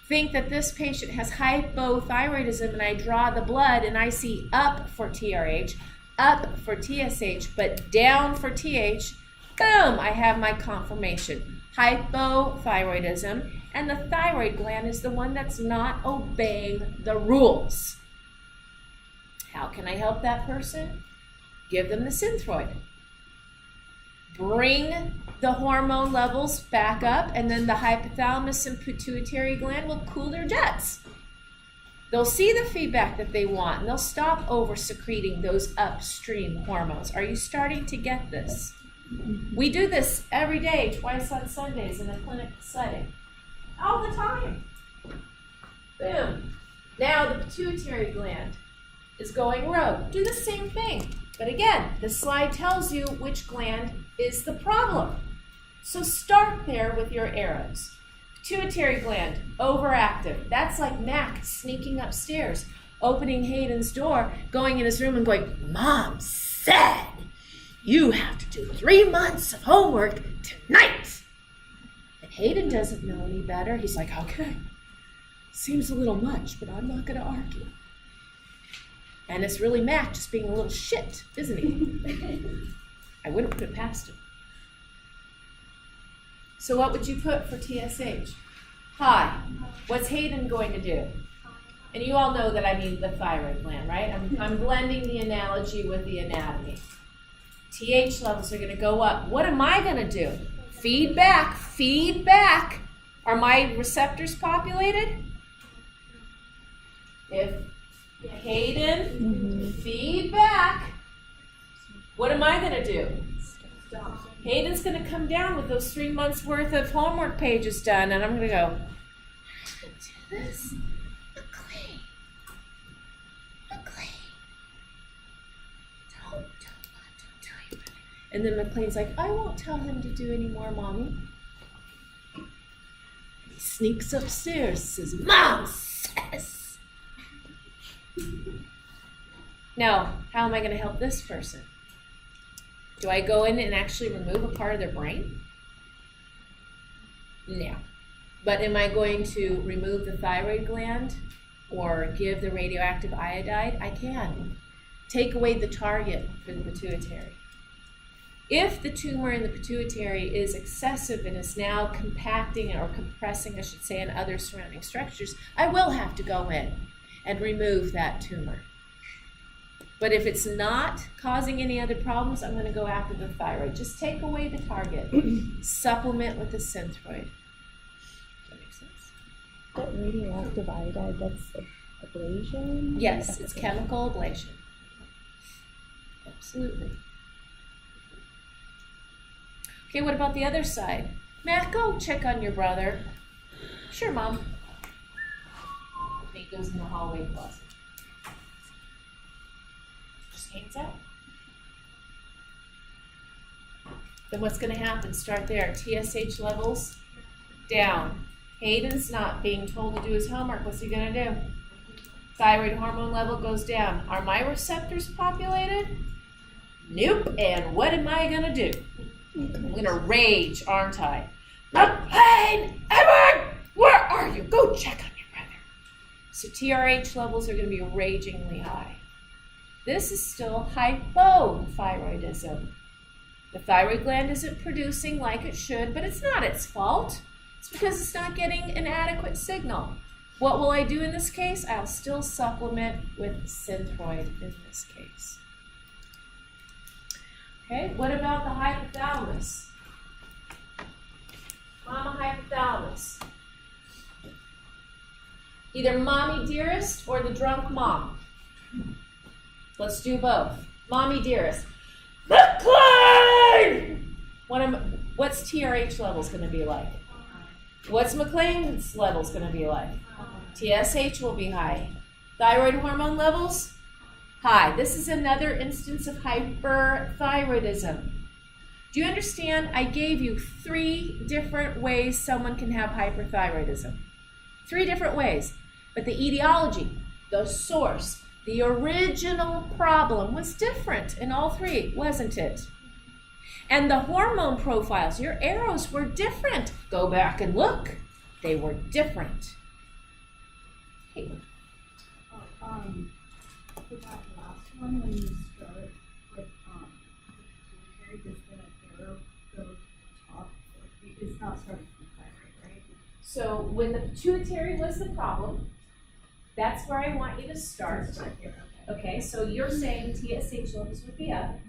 think that this patient has hypothyroidism and I draw the blood and I see up for TRH, up for TSH, but down for TH, boom, I have my confirmation. Hypothyroidism, and the thyroid gland is the one that's not obeying the rules. How can I help that person? Give them the Synthroid. Bring the hormone levels back up, and then the hypothalamus and pituitary gland will cool their jets. They'll see the feedback that they want, and they'll stop over-secreting those upstream hormones. Are you starting to get this? We do this every day, twice on Sundays in a clinical setting. All the time. Boom. Now the pituitary gland is going rogue. Do the same thing. But again, the slide tells you which gland is the problem. So start there with your arrows. Pituitary gland, overactive. That's like Mac sneaking upstairs, opening Hayden's door, going in his room and going, "Mom said you have to do 3 months of homework tonight." And Hayden doesn't know any better. He's like, "Okay, seems a little much, but I'm not going to argue." And it's really Mac just being a little shit, isn't he? I wouldn't put it past him. So what would you put for TSH? High. What's Hayden going to do? And you all know that I mean the thyroid gland, right? I'm blending the analogy with the anatomy. TH levels are going to go up. What am I going to do? Feed back. Feed back. Are my receptors populated? If Hayden, feed back, what am I going to do? Hayden's going to come down with those 3 months worth of homework pages done, and I'm going to go, "I can do this. McLean. Don't tell you." And then McLean's like, "I won't tell him to do any more, Mommy." He sneaks upstairs and says, "Mom says." Now, how am I going to help this person? Do I go in and actually remove a part of their brain? No. But am I going to remove the thyroid gland or give the radioactive iodide? I can. Take away the target for the pituitary. If the tumor in the pituitary is excessive and is now compacting or compressing, I should say, in other surrounding structures, I will have to go in and remove that tumor. But if it's not causing any other problems, I'm going to go after the thyroid. Just take away the target. Supplement with the Synthroid. Does that make sense? That radioactive iodide, that's ablation? Yes, it's chemical ablation. Absolutely. Okay, what about the other side? Matt, go check on your brother. Sure, Mom. Nate goes in the hallway closet. Hands out. Then what's going to happen? Start there. TSH levels down. Hayden's not being told to do his homework. What's he going to do? Thyroid hormone level goes down. Are my receptors populated? Nope. And what am I going to do? I'm going to rage, aren't I? McLean! Edward! Where are you? Go check on your brother. So TRH levels are going to be ragingly high. This is still hypothyroidism. The thyroid gland isn't producing like it should, but it's not its fault. It's because it's not getting an adequate signal. What will I do in this case? I'll still supplement with Synthroid in this case. Okay, what about the hypothalamus? Mama hypothalamus. Either Mommy Dearest or the drunk mom. Let's do both. Mommy Dearest. McLean! What's TRH levels going to be like? What's McLean's levels going to be like? TSH will be high. Thyroid hormone levels? High. This is another instance of hyperthyroidism. Do you understand? I gave you 3 different ways someone can have hyperthyroidism. 3 different ways. But the etiology, the source, the original problem was different in all 3, wasn't it? And the hormone profiles, your arrows were different. Go back and look. They were different. Okay. For that last one, when you start with pituitary, does the arrow go top? It's not starting from thyroid, right? So when the pituitary was the problem, that's where I want you to start. Okay, so you're saying TSH levels would be up,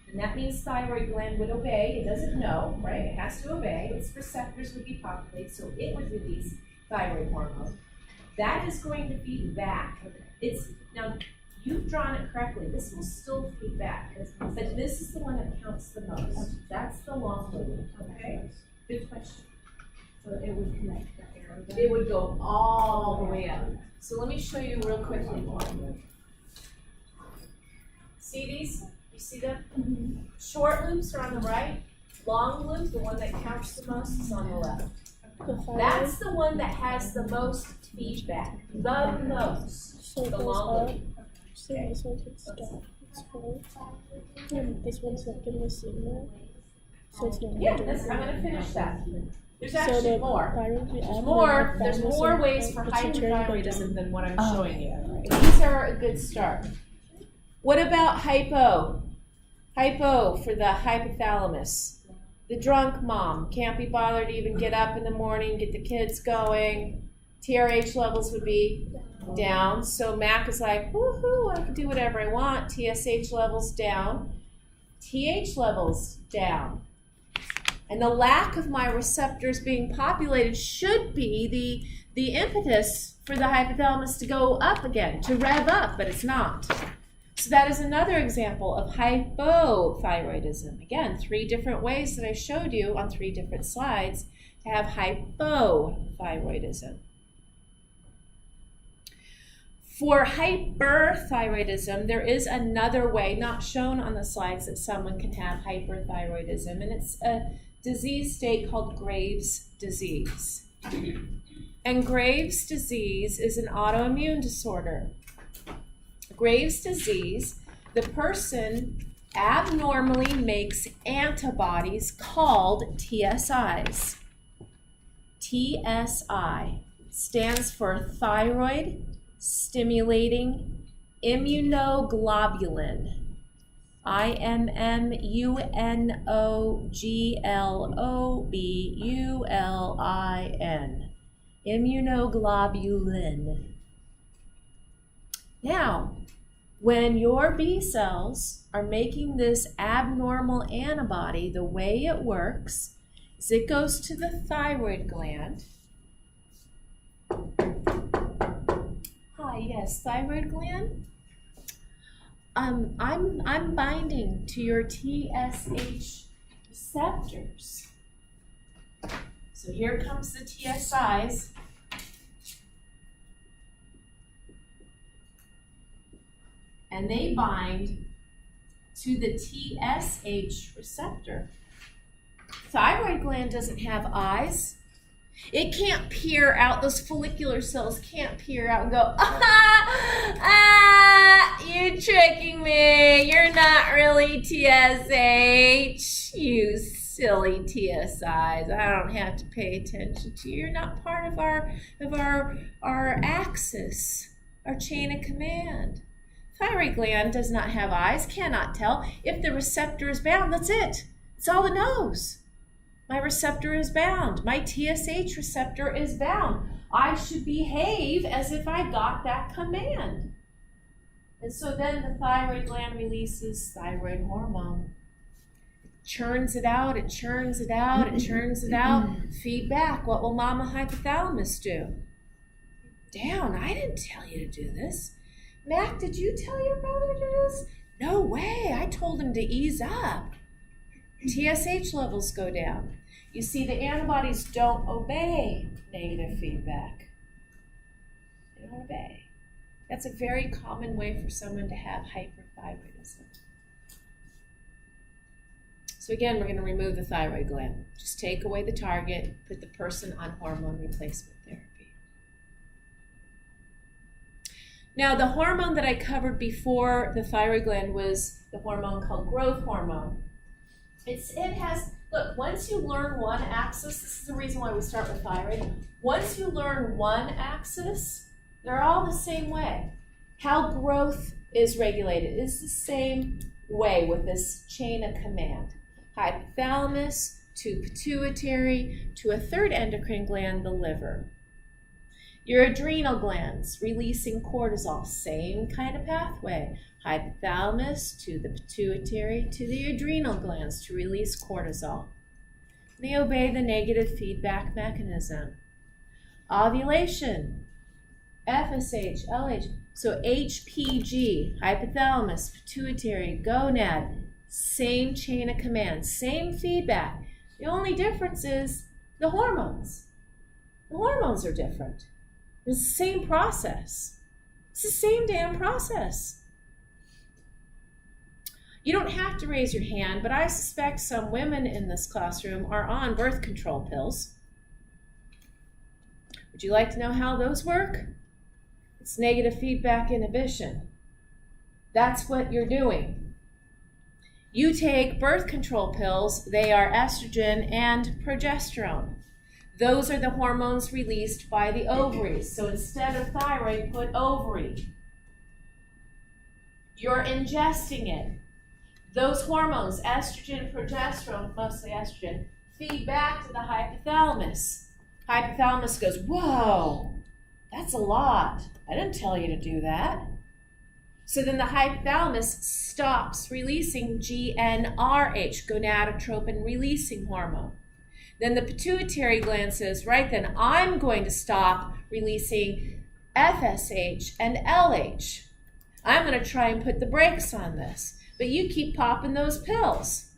and that means thyroid gland would obey. It doesn't know, right? It has to obey. Its receptors would be populated, so it would release thyroid hormone. That is going to feed back. Now, you've drawn it correctly. This will still feed back, but this is the one that counts the most. That's the long loop, okay? Good question. So it would connect that arrow. It would go all the way up. So let me show you real quickly. See these? You see them? Mm-hmm. Short loops are on the right. Long loop, the one that counts the most, is on the left. That's the one that has the most feedback. The most. So The it goes long up. loop. So this one takes down. It's full. And this one's not getting a signal. So it's not Yeah, doing I'm going to finish that. There's So actually the more. thyroid There's more ways for pituitary hyperthyroidism than what I'm Oh, showing you. But these are a good start. What about hypo? Hypo for the hypothalamus. The drunk mom can't be bothered to even get up in the morning, get the kids going. TRH levels would be down. So Mac is like, woohoo, I can do whatever I want. TSH levels down. TH levels down. And the lack of my receptors being populated should be the impetus for the hypothalamus to go up again, to rev up, but it's not. So that is another example of hypothyroidism. Again, 3 different ways that I showed you on 3 different slides to have hypothyroidism. For hyperthyroidism, there is another way, not shown on the slides, that someone can have hyperthyroidism, and it's a disease state called Graves' disease. And Graves' disease is an autoimmune disorder. Graves' disease, the person abnormally makes antibodies called TSIs. TSI stands for thyroid stimulating immunoglobulin. IMMUNOGLOBULIN. Immunoglobulin. Now, when your B cells are making this abnormal antibody, the way it works is it goes to the thyroid gland. Hi, yes, thyroid gland. I'm binding to your TSH receptors. So here comes the TSIs. And they bind to the TSH receptor. Thyroid gland doesn't have eyes. It can't peer out, those follicular cells can't peer out and go, you're tricking me. You're not really TSH, you silly TSIs. I don't have to pay attention to you. You're not part of our axis, our chain of command. Thyroid gland does not have eyes, cannot tell. If the receptor is bound, that's it. It's all it knows. My receptor is bound. My TSH receptor is bound. I should behave as if I got that command. And so then the thyroid gland releases thyroid hormone. It churns it out, it churns it out, it churns it out. Feedback. What will mama hypothalamus do? Down. I didn't tell you to do this. Mac, did you tell your brother to do this? No way. I told him to ease up. TSH levels go down. You see, the antibodies don't obey negative feedback. They don't obey. That's a very common way for someone to have hyperthyroidism. So again, we're going to remove the thyroid gland. Just take away the target, put the person on hormone replacement therapy. Now, the hormone that I covered before the thyroid gland was the hormone called growth hormone. It has, look, once you learn one axis, this is the reason why we start with thyroid. Once you learn one axis, they're all the same way. How growth is regulated is the same way with this chain of command. Hypothalamus to pituitary to a third endocrine gland, the liver. Your adrenal glands releasing cortisol, same kind of pathway. Hypothalamus to the pituitary to the adrenal glands to release cortisol. They obey the negative feedback mechanism. Ovulation, FSH, LH, so HPG, hypothalamus, pituitary, gonad, same chain of command, same feedback. The only difference is the hormones. The hormones are different. It's the same process. It's the same damn process. You don't have to raise your hand, but I suspect some women in this classroom are on birth control pills. Would you like to know how those work? It's negative feedback inhibition. That's what you're doing. You take birth control pills, they are estrogen and progesterone. Those are the hormones released by the ovaries. So instead of thyroid, put ovary. You're ingesting it. Those hormones, estrogen, progesterone, mostly estrogen, feed back to the hypothalamus. Hypothalamus goes, whoa, that's a lot. I didn't tell you to do that. So then the hypothalamus stops releasing GnRH, gonadotropin releasing hormone. Then the pituitary gland says, right then, I'm going to stop releasing FSH and LH. I'm going to try and put the brakes on this. But you keep popping those pills,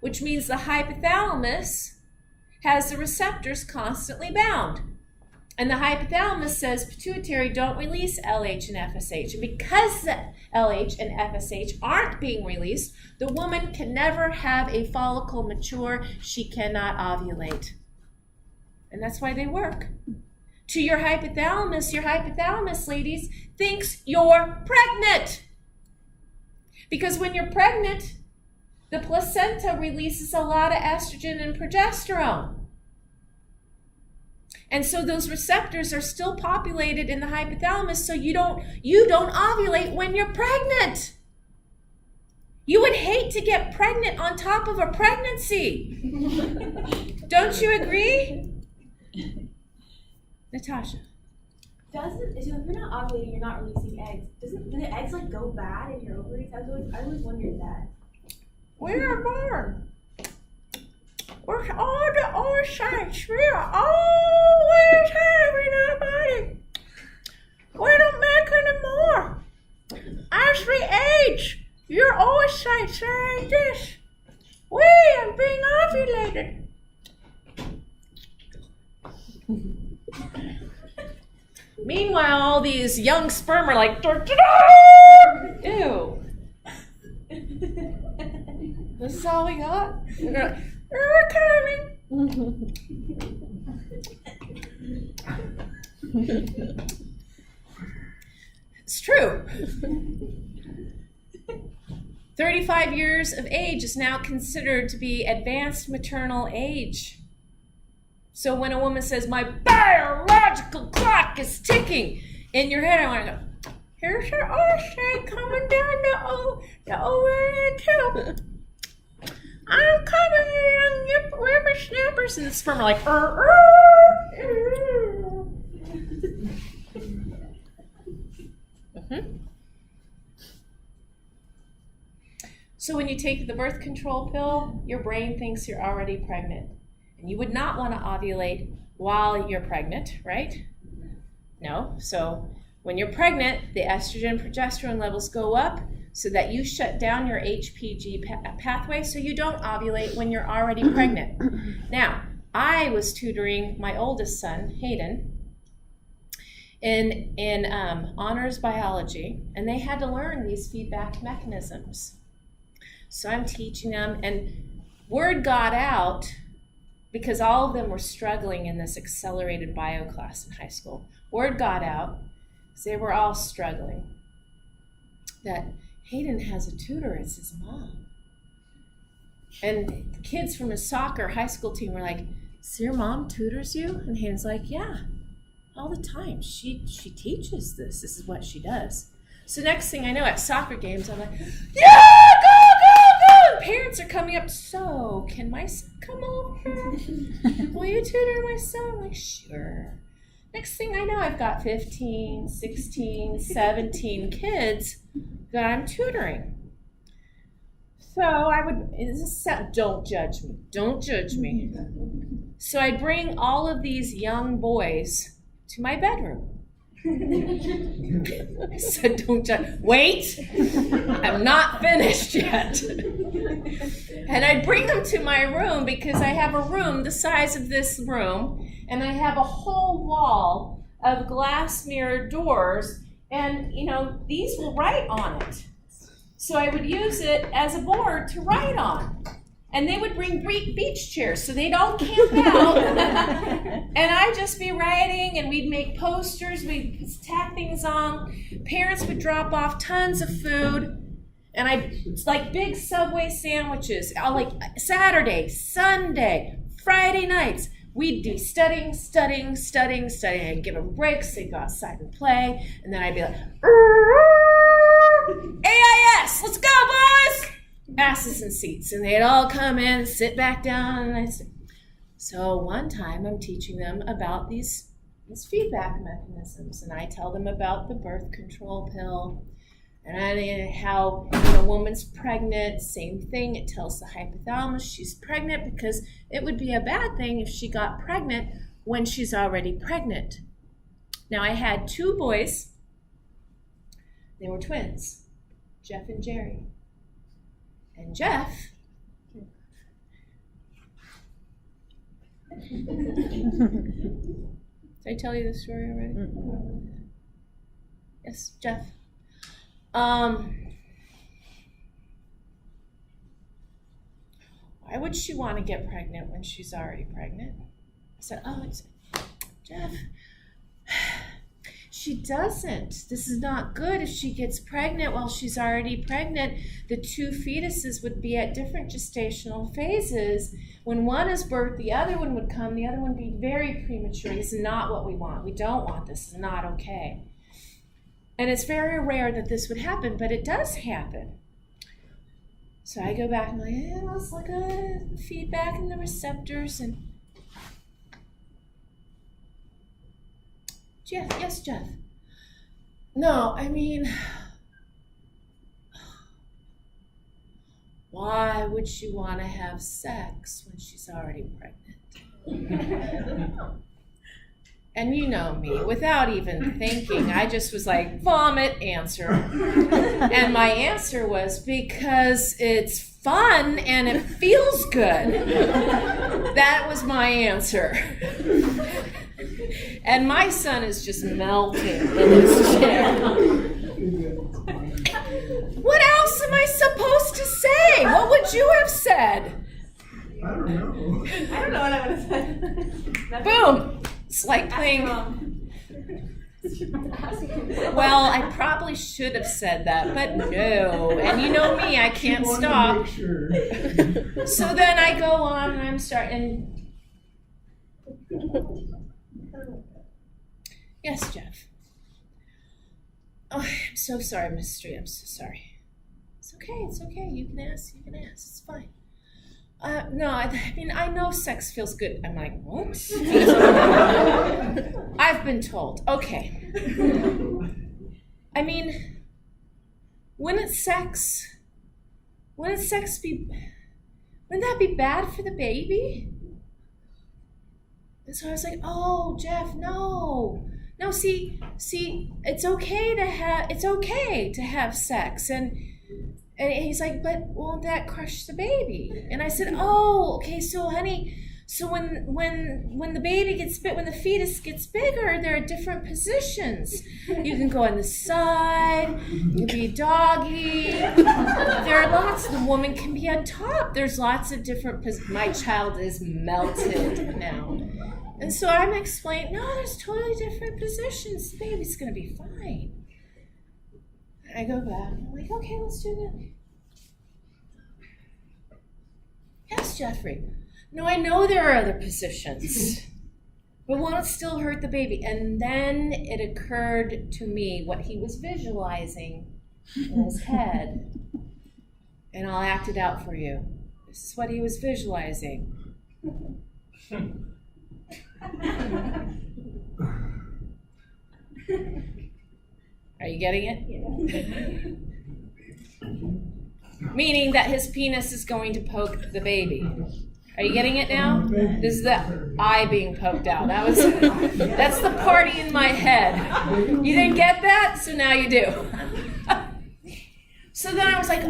which means the hypothalamus has the receptors constantly bound. And the hypothalamus says, pituitary, don't release LH and FSH. And because LH and FSH aren't being released, the woman can never have a follicle mature. She cannot ovulate. And that's why they work. To your hypothalamus, ladies, thinks you're pregnant. Because when you're pregnant, the placenta releases a lot of estrogen and progesterone. And so those receptors are still populated in the hypothalamus, so you don't ovulate when you're pregnant. You would hate to get pregnant on top of a pregnancy. Don't you agree? Natasha. So if you're not ovulating, you're not releasing eggs. Do the eggs like go bad in your ovaries? I always wondered that. We are born with all the oocytes we are always have in our body. We don't make any more. As we age, your oocytes are like this. We are being ovulated. Meanwhile, all these young sperm are like, ew. This is all we got? We're coming. It's true. 35 years of age is now considered to be advanced maternal age. So when a woman says, my biological clock is ticking, in your head I want to go, here's your oocyte coming down the ovarian tube. I'm coming, you young whippersnappers. And the sperm are like, So when you take the birth control pill, your brain thinks you're already pregnant. And you would not want to ovulate while you're pregnant, right? No. So when you're pregnant, the estrogen progesterone levels go up so that you shut down your HPG pathway so you don't ovulate when you're already pregnant. Now, I was tutoring my oldest son, Hayden, in honors biology, and they had to learn these feedback mechanisms. So I'm teaching them, and word got out because all of them were struggling in this accelerated bio class in high school. Word got out, because they were all struggling, that Hayden has a tutor, it's his mom. And the kids from his soccer high school team were like, so your mom tutors you? And Hayden's like, yeah, all the time. She teaches this. This is what she does. So next thing I know, at soccer games, I'm like, yeah, go! And parents are coming up, so can my son come over? Will you tutor my son? I'm like, sure. Next thing I know, I've got 15, 16, 17 kids that I'm tutoring. So I would, don't judge me. Don't judge me. So I'd bring all of these young boys to my bedroom. I said, don't judge. Wait, I'm not finished yet. And I'd bring them to my room because I have a room the size of this room, and I have a whole wall of glass mirrored doors, and these will write on it. So I would use it as a board to write on. And they would bring beach chairs, so they'd all camp out. And I'd just be writing, and we'd make posters, we'd tack things on. Parents would drop off tons of food. And it's like big Subway sandwiches, like Saturday, Sunday, Friday nights. We'd do studying. I'd give them breaks, they'd go outside and play. And then I'd be like, AIS, let's go, boys! Asses and seats, and they'd all come in, sit back down, and I said, so one time I'm teaching them about these feedback mechanisms, and I tell them about the birth control pill, and how when a woman's pregnant, same thing, it tells the hypothalamus she's pregnant because it would be a bad thing if she got pregnant when she's already pregnant. Now I had 2 boys, they were twins, Jeff and Jerry. And Jeff, did I tell you the story already? Mm-hmm. Yes, Jeff. Why would she want to get pregnant when she's already pregnant? I said, it's Jeff. She doesn't. This is not good. If she gets pregnant while she's already pregnant, the 2 fetuses would be at different gestational phases. When one is birthed, the other one would come. The other one would be very premature. This is not what we want. We don't want this. This is not okay. And it's very rare that this would happen, but it does happen. So I go back and I'm like, let's look at the feedback and the receptors. And Jeff, yes, Jeff. No, I mean, why would she want to have sex when she's already pregnant? And you know me, without even thinking, I just was like, vomit answer. And my answer was because it's fun and it feels good. That was my answer. And my son is just melting in his chair. What else am I supposed to say? What would you have said? I don't know. I don't know what I would have said. Boom! It's like playing. Well, I probably should have said that, but no. And you know me, I can't stop. Sure. So then I go on and I'm starting. Yes, Jeff. Oh, I'm so sorry, Miss Street. I'm so sorry. It's okay. You can ask. It's fine. No, I mean, I know sex feels good. I'm like, what? I've been told. Okay. I mean, wouldn't that be bad for the baby? And so I was like, oh, Jeff, no, see, it's okay to have sex. And he's like, but won't that crush the baby? And I said, oh, okay, so honey, So when the baby gets big, when the fetus gets bigger, there are different positions. You can go on the side, you can be doggy. There are lots. The woman can be on top. There's lots of different positions. My child is melted now. And so I'm explaining, no, there's totally different positions. The baby's gonna be fine. I go back, I'm like, okay, let's do that. Yes, Jeffrey. No, I know there are other positions, but won't still hurt the baby. And then it occurred to me what he was visualizing in his head. And I'll act it out for you. This is what he was visualizing. Are you getting it? Yeah. Meaning that his penis is going to poke the baby. Are you getting it now? This is the eye being poked out. That's the party in my head. You didn't get that? So now you do. So then I was like,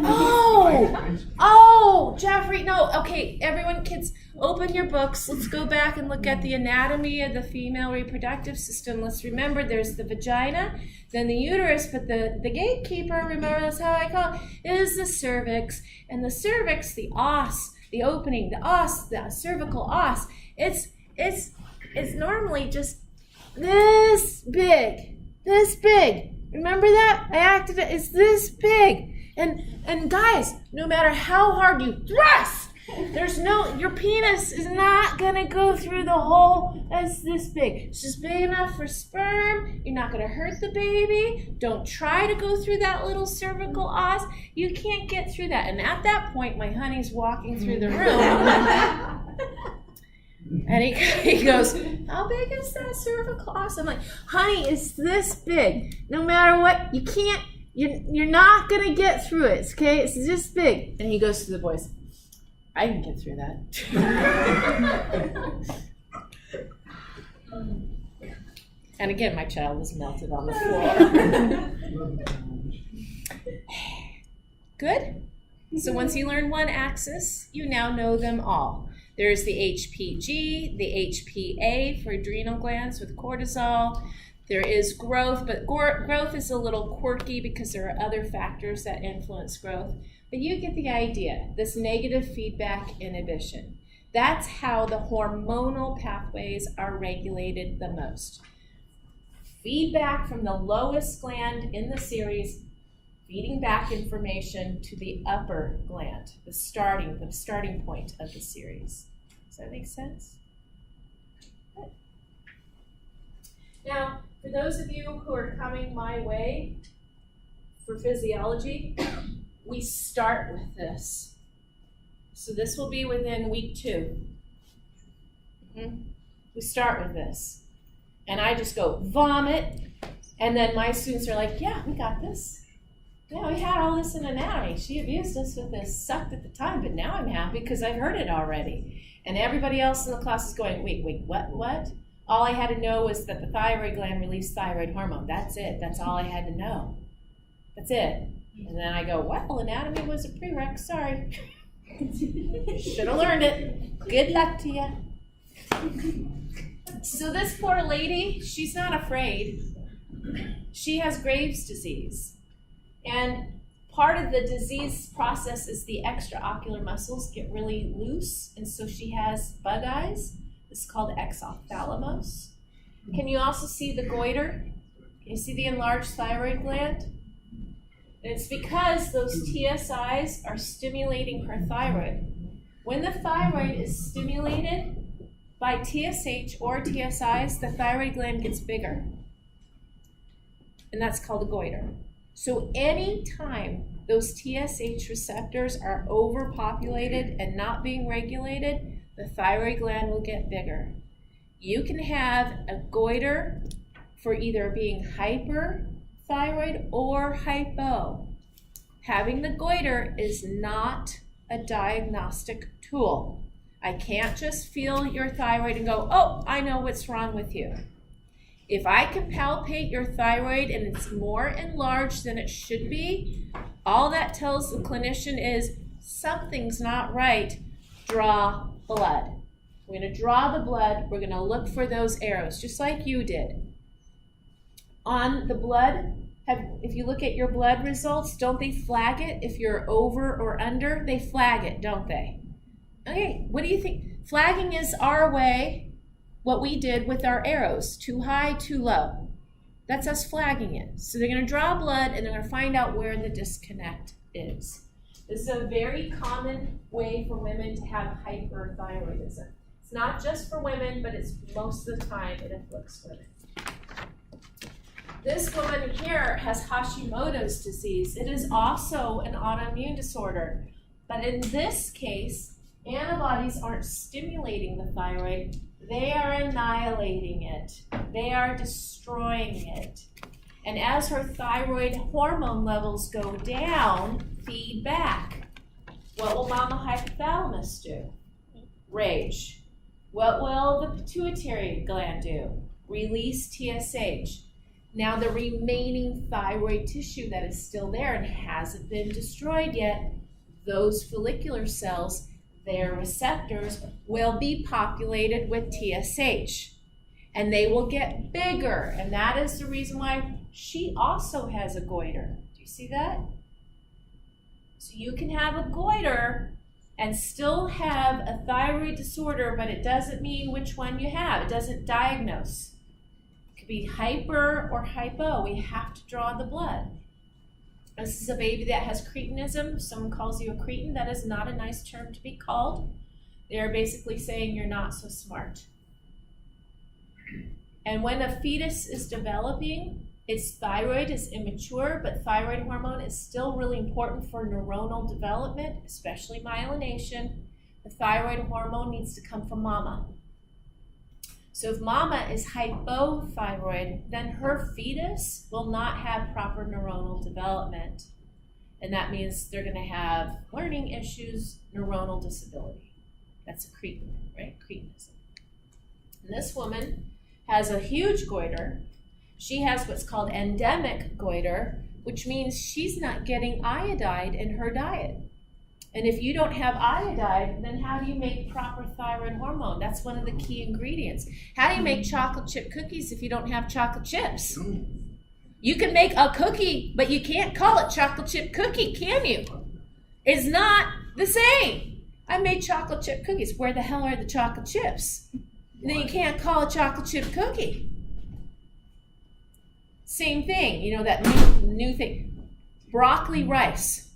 oh, Jeffrey, no, okay, everyone, kids, open your books. Let's go back and look at the anatomy of the female reproductive system. Let's remember there's the vagina, then the uterus, but the gatekeeper, remember that's how I call it, is the cervix. And the cervix, the os, the opening, the os, the cervical os, it's normally just this big. Remember that? I acted it, it's this big. And guys, no matter how hard you thrust, your penis is not gonna go through the hole that's this big. It's just big enough for sperm. You're not gonna hurt the baby. Don't try to go through that little cervical os. You can't get through that. And at that point, my honey's walking through the room. And he goes, how big is that cervical os? I'm like, honey, it's this big. No matter what, you can't, you're not gonna get through it, okay? It's this big. And he goes to the boys, I can get through that. And again, my child is melted on the floor. Good? So once you learn one axis, you now know them all. There's the HPG, the HPA for adrenal glands with cortisol. There is growth, but growth is a little quirky because there are other factors that influence growth. But you get the idea, this negative feedback inhibition. That's how the hormonal pathways are regulated the most. Feedback from the lowest gland in the series, feeding back information to the upper gland, the starting point of the series. Does that make sense? Good. Now, for those of you who are coming my way for physiology, we start with this. So this will be within week 2. We start with this. And I just go vomit, and then my students are like, yeah, we got this. Yeah, we had all this in anatomy. She abused us with this, sucked at the time, but now I'm happy because I've heard it already. And everybody else in the class is going, wait, what? All I had to know was that the thyroid gland released thyroid hormone. That's it. That's all I had to know. That's it. And then I go, well, anatomy was a prereq. Sorry. Should have learned it. Good luck to you. So this poor lady, she's not afraid. She has Graves' disease. And part of the disease process is the extraocular muscles get really loose. And so she has bug eyes. It's called exophthalmos. Can you also see the goiter? Can you see the enlarged thyroid gland? And it's because those TSIs are stimulating her thyroid. When the thyroid is stimulated by TSH or TSIs, the thyroid gland gets bigger. And that's called a goiter. So anytime those TSH receptors are overpopulated and not being regulated, the thyroid gland will get bigger. You can have a goiter for either being hyperthyroid or hypo. Having the goiter is not a diagnostic tool. I can't just feel your thyroid and go, oh, I know what's wrong with you. If I can palpate your thyroid and it's more enlarged than it should be, all that tells the clinician is something's not right. Draw blood. We're going to draw the blood. We're going to look for those arrows, just like you did. On the blood, if you look at your blood results, don't they flag it? If you're over or under, they flag it, don't they? Okay, what do you think? Flagging is our way, what we did with our arrows. Too high, too low. That's us flagging it. So they're going to draw blood, and they're going to find out where the disconnect is. This is a very common way for women to have hyperthyroidism. It's not just for women, but it's most of the time it afflicts women. This woman here has Hashimoto's disease. It is also an autoimmune disorder. But in this case, antibodies aren't stimulating the thyroid. They are annihilating it. They are destroying it. And as her thyroid hormone levels go down, feed back. What will mama hypothalamus do? Rage. What will the pituitary gland do? Release TSH. Now the remaining thyroid tissue that is still there and hasn't been destroyed yet, those follicular cells, their receptors, will be populated with TSH. And they will get bigger. And that is the reason why she also has a goiter. Do you see that? So you can have a goiter and still have a thyroid disorder, but it doesn't mean which one you have. It doesn't diagnose. It could be hyper or hypo. We have to draw the blood. This is a baby that has cretinism. If someone calls you a cretin, that is not a nice term to be called. They're basically saying you're not so smart. And when a fetus is developing, its thyroid is immature, but thyroid hormone is still really important for neuronal development, especially myelination. The thyroid hormone needs to come from mama. So if mama is hypothyroid, then her fetus will not have proper neuronal development. And that means they're going to have learning issues, neuronal disability. That's a cretin, right? Cretinism. And this woman has a huge goiter. She has what's called endemic goiter, which means she's not getting iodide in her diet. And if you don't have iodide, then how do you make proper thyroid hormone? That's one of the key ingredients. How do you make chocolate chip cookies if you don't have chocolate chips? You can make a cookie, but you can't call it chocolate chip cookie, can you? It's not the same. I made chocolate chip cookies. Where the hell are the chocolate chips? And then you can't call a chocolate chip cookie. Same thing, you know, that new thing. Broccoli rice.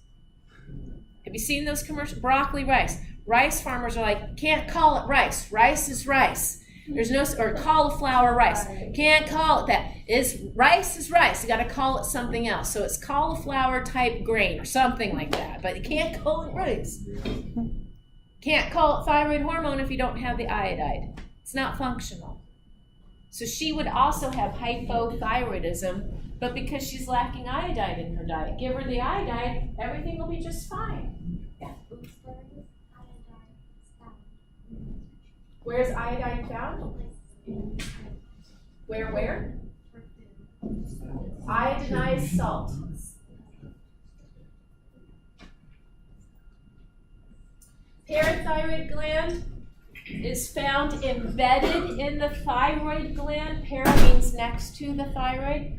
Have you seen those commercials? Broccoli rice. Rice farmers are like, can't call it rice. Rice is rice. There's no, or cauliflower rice. Can't call it that. Rice is rice. You got to call it something else. So it's cauliflower type grain or something like that. But you can't call it rice. Can't call it thyroid hormone if you don't have the iodide. It's not functional. So she would also have hypothyroidism, but because she's lacking iodide in her diet, give her the iodide, everything will be just fine. Yeah. Where's iodine found? Where? Iodinized salt. Parathyroid gland is found embedded in the thyroid gland. Para means next to the thyroid.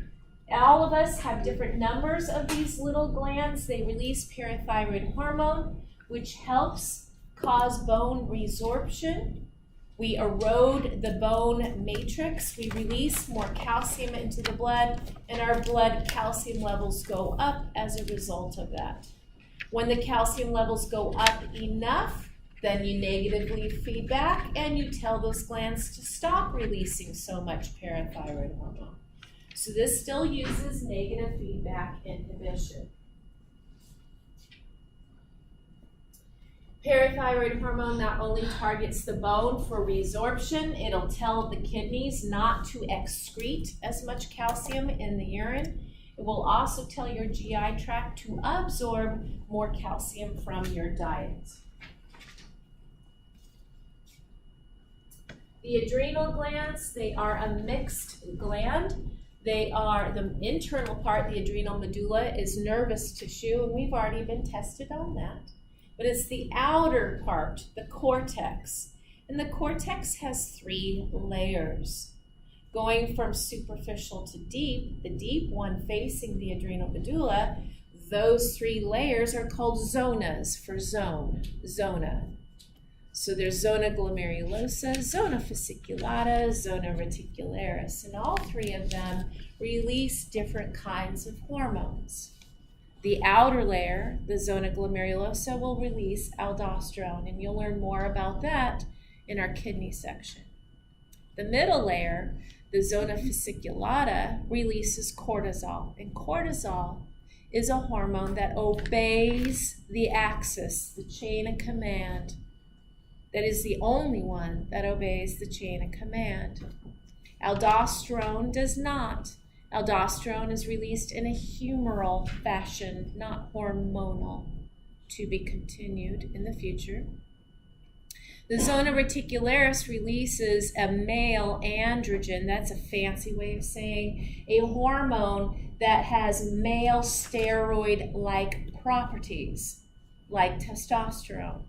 All of us have different numbers of these little glands. They release parathyroid hormone, which helps cause bone resorption. We erode the bone matrix. We release more calcium into the blood, and our blood calcium levels go up as a result of that. When the calcium levels go up enough, then you negatively feed back and you tell those glands to stop releasing so much parathyroid hormone. So this still uses negative feedback inhibition. Parathyroid hormone not only targets the bone for resorption, it'll tell the kidneys not to excrete as much calcium in the urine. It will also tell your GI tract to absorb more calcium from your diet. The adrenal glands, they are a mixed gland. They are, the internal part, the adrenal medulla, is nervous tissue, and we've already been tested on that. But it's the outer part, the cortex. And the cortex has 3 layers. Going from superficial to deep, the deep one facing the adrenal medulla, those 3 layers are called zonas for zone, zona. So there's zona glomerulosa, zona fasciculata, zona reticularis, and all 3 of them release different kinds of hormones. The outer layer, the zona glomerulosa, will release aldosterone, and you'll learn more about that in our kidney section. The middle layer, the zona fasciculata, releases cortisol, and cortisol is a hormone that obeys the axis, the chain of command. That is the only one that obeys the chain of command. Aldosterone does not. Aldosterone is released in a humoral fashion, not hormonal, to be continued in the future. The zona reticularis releases a male androgen, that's a fancy way of saying a hormone that has male steroid-like properties, like testosterone.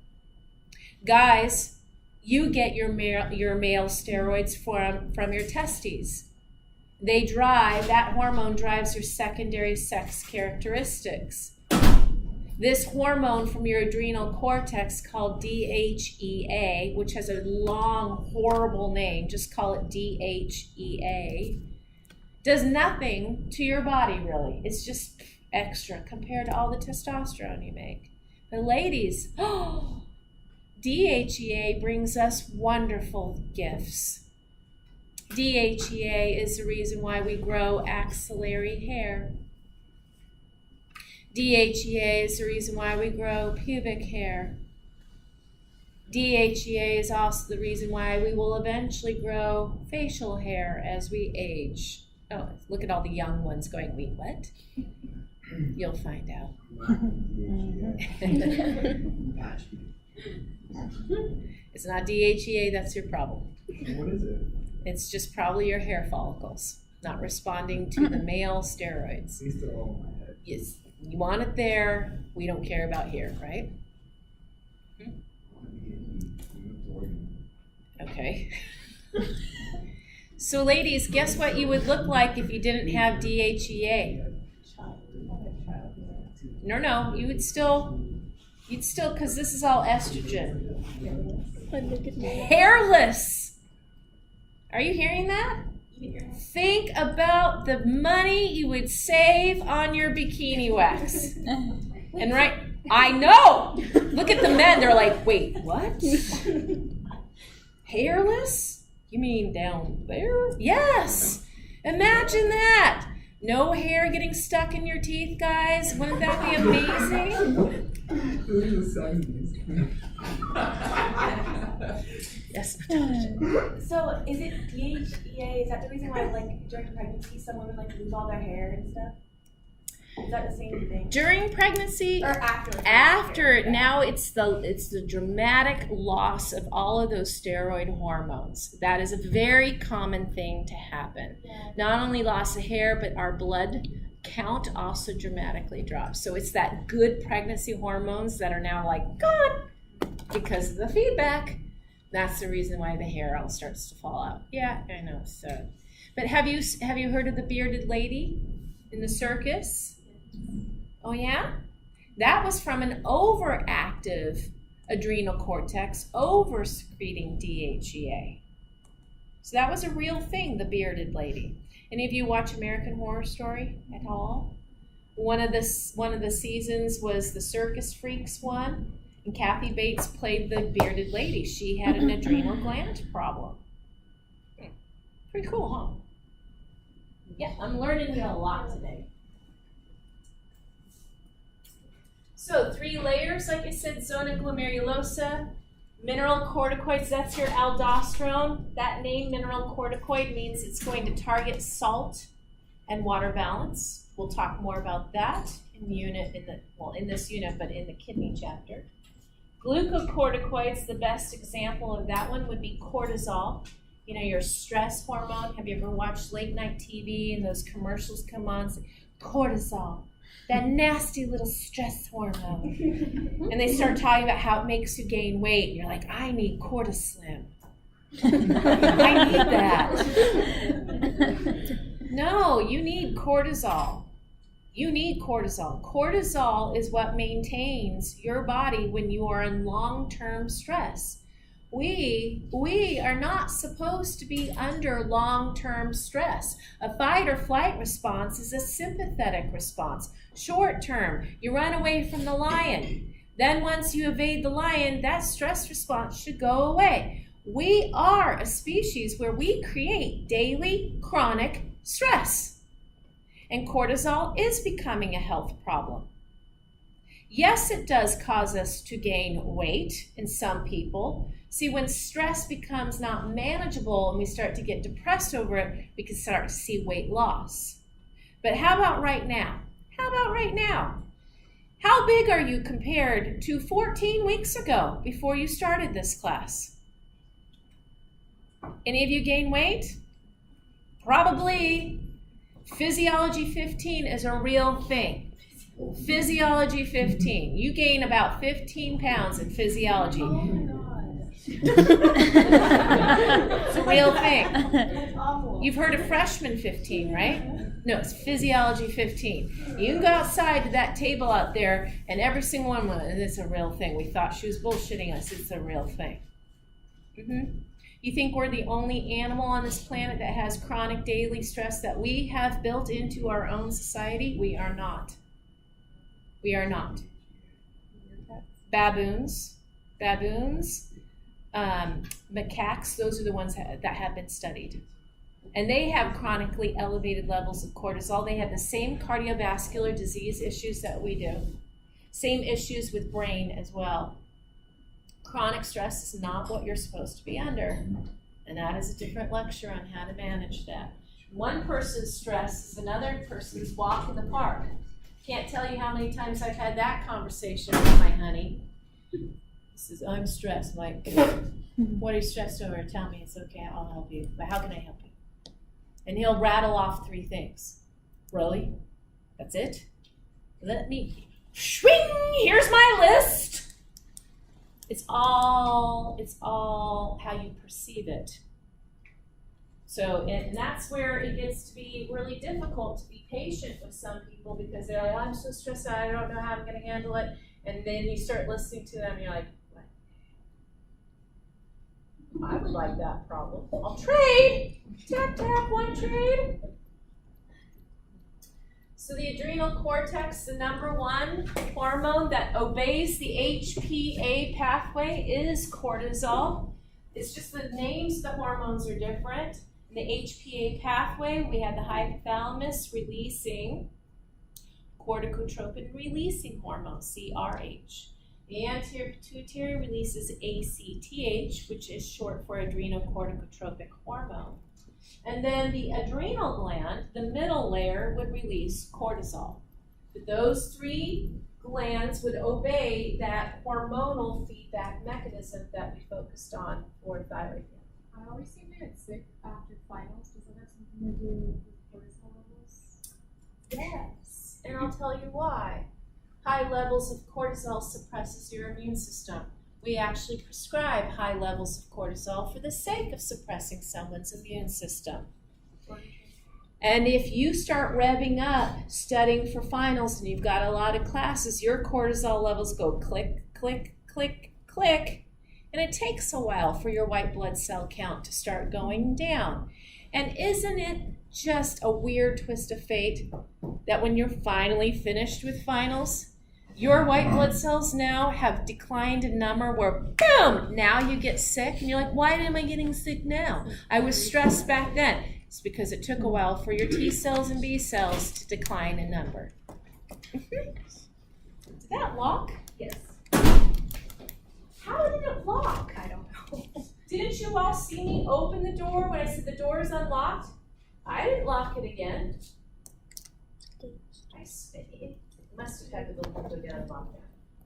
Guys, you get your male steroids from your testes. That hormone drives your secondary sex characteristics. This hormone from your adrenal cortex called DHEA, which has a long, horrible name, just call it DHEA, does nothing to your body really. It's just extra compared to all the testosterone you make. But ladies, DHEA brings us wonderful gifts. DHEA is the reason why we grow axillary hair. DHEA is the reason why we grow pubic hair. DHEA is also the reason why we will eventually grow facial hair as we age. Oh, look at all the young ones going, wait, what? You'll find out. It's not DHEA, that's your problem. What is it? It's just probably your hair follicles not responding to the male steroids. These are all in my head. Yes, you want it there, we don't care about here, right? Okay. So ladies, guess what you would look like if you didn't have DHEA? No, you'd still, because this is all estrogen. Hairless. Are you hearing that? Think about the money you would save on your bikini wax. And I know. Look at the men. They're like, wait, what? Hairless? You mean down there? Yes. Imagine that. No hair getting stuck in your teeth, guys. Wouldn't that be amazing? Yes. So is it DHEA? Is that the reason why, like, during pregnancy, some women like lose all their hair and stuff? Is that the same thing? During pregnancy or after? After. Now it's the dramatic loss of all of those steroid hormones. That is a very common thing to happen. Yeah. Not only loss of hair, but our blood count also dramatically drops. So it's that good pregnancy hormones that are now like gone because of the feedback. That's the reason why the hair all starts to fall out. Yeah, I know. So, but have you heard of the bearded lady in the circus? Oh yeah? That was from an overactive adrenal cortex over-secreting DHEA. So that was a real thing, the bearded lady. Any of you watch American Horror Story at all? One of the seasons was the Circus Freaks one, and Kathy Bates played the bearded lady. She had an adrenal gland problem. Pretty cool, huh? Yeah, I'm learning a lot today. So 3 layers, like I said, zona glomerulosa, mineral corticoids, that's your aldosterone. That name, mineral corticoid, means it's going to target salt and water balance. We'll talk more about that in this unit, but in the kidney chapter. Glucocorticoids, the best example of that one would be cortisol. You know, your stress hormone. Have you ever watched late night TV and those commercials come on? Say, cortisol, that nasty little stress hormone. And they start talking about how it makes you gain weight. And you're like, I need Cortisol. I need that. No, you need cortisol. You need cortisol. Cortisol is what maintains your body when you are in long-term stress. We are not supposed to be under long-term stress. A fight or flight response is a sympathetic response. Short-term, you run away from the lion. Then once you evade the lion, that stress response should go away. We are a species where we create daily chronic stress. And cortisol is becoming a health problem. Yes, it does cause us to gain weight in some people. See, when stress becomes not manageable and we start to get depressed over it, we can start to see weight loss. But how about right now? How about right now? How big are you compared to 14 weeks ago before you started this class? Any of you gain weight? Probably. Physiology 15 is a real thing. Physiology 15. You gain about 15 pounds in physiology. Oh my God. It's a real thing. That's awful. You've heard of freshman 15, right? No, it's physiology 15. You can go outside to that table out there, and every single one, and it's a real thing. We thought she was bullshitting us. It's a real thing. You think we're the only animal on this planet that has chronic daily stress that we have built into our own society? We are not. We are not. Baboons, macaques, those are the ones that have been studied. And they have chronically elevated levels of cortisol. They have the same cardiovascular disease issues that we do. Same issues with brain as well. Chronic stress is not what you're supposed to be under. And that is a different lecture on how to manage that. One person's stress is another person's walk in the park. Can't tell you how many times I've had that conversation with my honey. He says, I'm stressed. I'm like, what are you stressed over? Tell me, it's okay, I'll help you. But how can I help you? And he'll rattle off 3 things. Really? That's it? Let me, swing, here's my list. It's all how you perceive it. So, and that's where it gets to be really difficult to be patient with some people because they're like, I'm so stressed out, I don't know how I'm going to handle it. And then you start listening to them and you're like, what? I would like that problem. I'll trade. Tap, tap, one trade. So the adrenal cortex, the number one hormone that obeys the HPA pathway is cortisol. It's just the names of the hormones are different. In the HPA pathway, we have the hypothalamus releasing corticotropin releasing hormone, CRH. The anterior pituitary releases ACTH, which is short for adrenocorticotropic hormone. And then the adrenal gland, the middle layer, would release cortisol. But those 3 glands would obey that hormonal feedback mechanism that we focused on for thyroid gland. I always seem to get sick after finals. Does that have something to do with cortisol levels? Yes, and I'll tell you why. High levels of cortisol suppresses your immune system. We actually prescribe high levels of cortisol for the sake of suppressing someone's immune system. And if you start revving up studying for finals and you've got a lot of classes, your cortisol levels go click, click, click, click. And it takes a while for your white blood cell count to start going down. And isn't it just a weird twist of fate that when you're finally finished with finals, your white blood cells now have declined in number where, boom, now you get sick. And you're like, why am I getting sick now? I was stressed back then. It's because it took a while for your T cells and B cells to decline in number. Did that lock? Yes. How did it lock? I don't know. Didn't you all see me open the door when I said the door is unlocked? I didn't lock it again. I spit it. Must have had the little window down and locked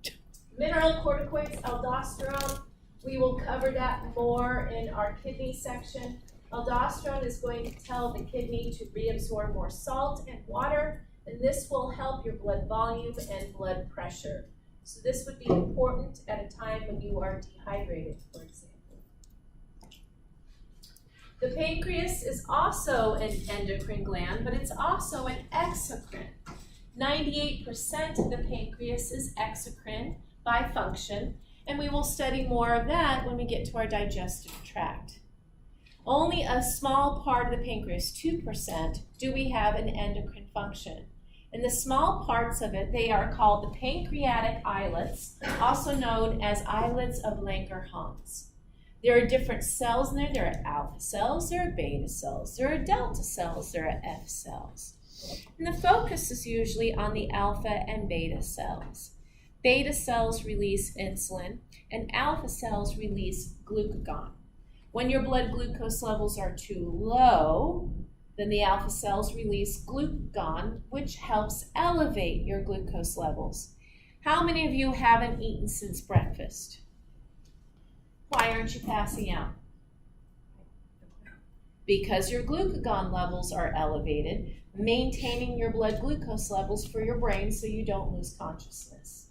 that. Mineralocorticoids, aldosterone. We will cover that more in our kidney section. Aldosterone is going to tell the kidney to reabsorb more salt and water And this will help your blood volume and blood pressure. So this would be important at a time when you are dehydrated, for example. The pancreas is also an endocrine gland, but it's also an exocrine. 98% of the pancreas is exocrine by function, and we will study more of that when we get to our digestive tract. Only a small part of the pancreas, 2%, do we have an endocrine function. And the small parts of it, they are called the pancreatic islets, also known as islets of Langerhans. There are different cells in there. There are alpha cells, there are beta cells, there are delta cells, there are F cells. And the focus is usually on the alpha and beta cells. Beta cells release insulin, and alpha cells release glucagon. When your blood glucose levels are too low, then the alpha cells release glucagon, which helps elevate your glucose levels. How many of you haven't eaten since breakfast? Why aren't you passing out? Because your glucagon levels are elevated, maintaining your blood glucose levels for your brain so you don't lose consciousness.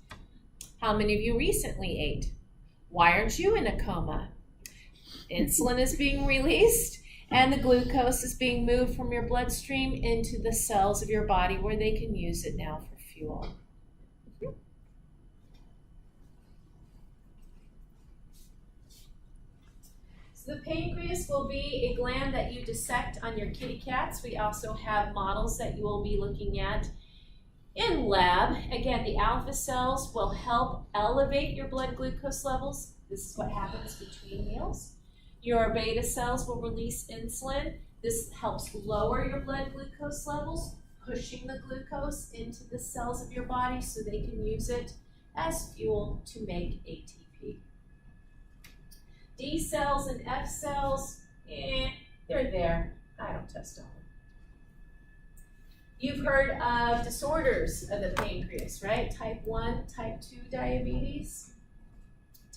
How many of you recently ate? Why aren't you in a coma? Insulin is being released and the glucose is being moved from your bloodstream into the cells of your body where they can use it now for fuel. So the pancreas will be a gland that you dissect on your kitty cats. We also have models that you will be looking at in lab. Again, the alpha cells will help elevate your blood glucose levels. This is what happens between meals. Your beta cells will release insulin. This helps lower your blood glucose levels, pushing the glucose into the cells of your body so they can use it as fuel to make ATP. D cells and F cells, they're there. I don't test on them. You've heard of disorders of the pancreas, right? Type 1, type 2 diabetes.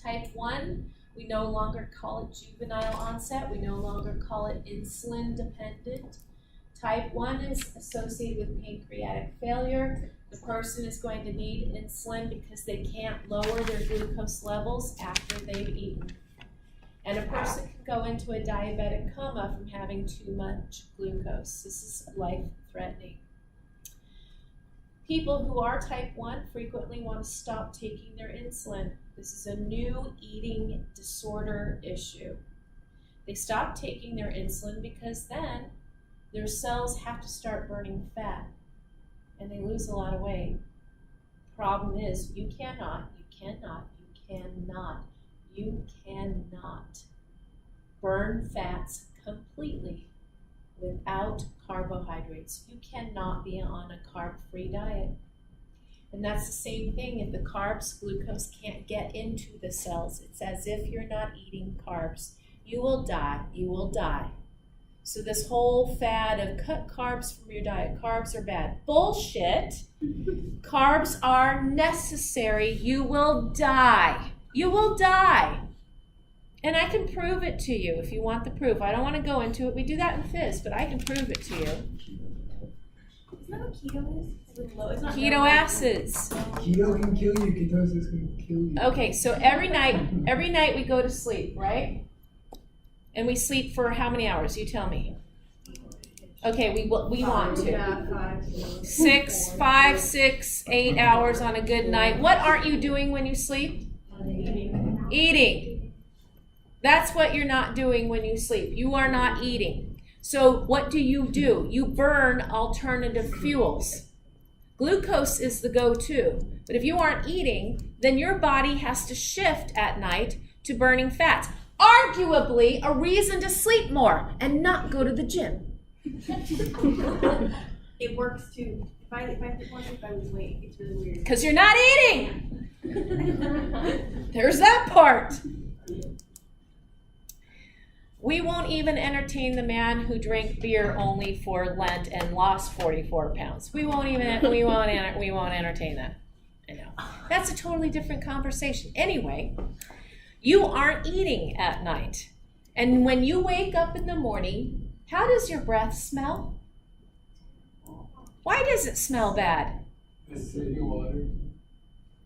Type 1, we no longer call it juvenile onset. We no longer call it insulin dependent. Type 1 is associated with pancreatic failure. The person is going to need insulin because they can't lower their glucose levels after they've eaten. And a person can go into a diabetic coma from having too much glucose. This is life-threatening. People who are type 1 frequently want to stop taking their insulin. This is a new eating disorder issue. They stop taking their insulin because then their cells have to start burning fat and they lose a lot of weight. Problem is, you cannot burn fats completely without carbohydrates. You cannot be on a carb-free diet. And that's the same thing. If the carbs, glucose can't get into the cells, it's as if you're not eating carbs. You will die. So this whole fad of cut carbs from your diet, carbs are bad. Bullshit. Carbs are necessary. You will die. You will die. And I can prove it to you if you want the proof. I don't want to go into it. We do that in phys, but I can prove it to you. Isn't that what keto is? It's not Keto acids. Keto can kill you, ketosis can kill you. Okay, so every night we go to sleep, right? And we sleep for how many hours? You tell me. Okay, we want to. Yeah, 5, 6, 8 hours on a good night. What aren't you doing when you sleep? Eating. That's what you're not doing when you sleep. You are not eating. So what do? You burn alternative fuels. Glucose is the go-to. But if you aren't eating, then your body has to shift at night to burning fats. Arguably a reason to sleep more and not go to the gym. It works too. If I sleep more, if I lose weight, it's really weird. Because you're not eating. There's that part. We won't even entertain the man who drank beer only for Lent and lost 44 pounds. We won't entertain that. I know. That's a totally different conversation. Anyway, you aren't eating at night. And when you wake up in the morning, how does your breath smell? Why does it smell bad? The city water.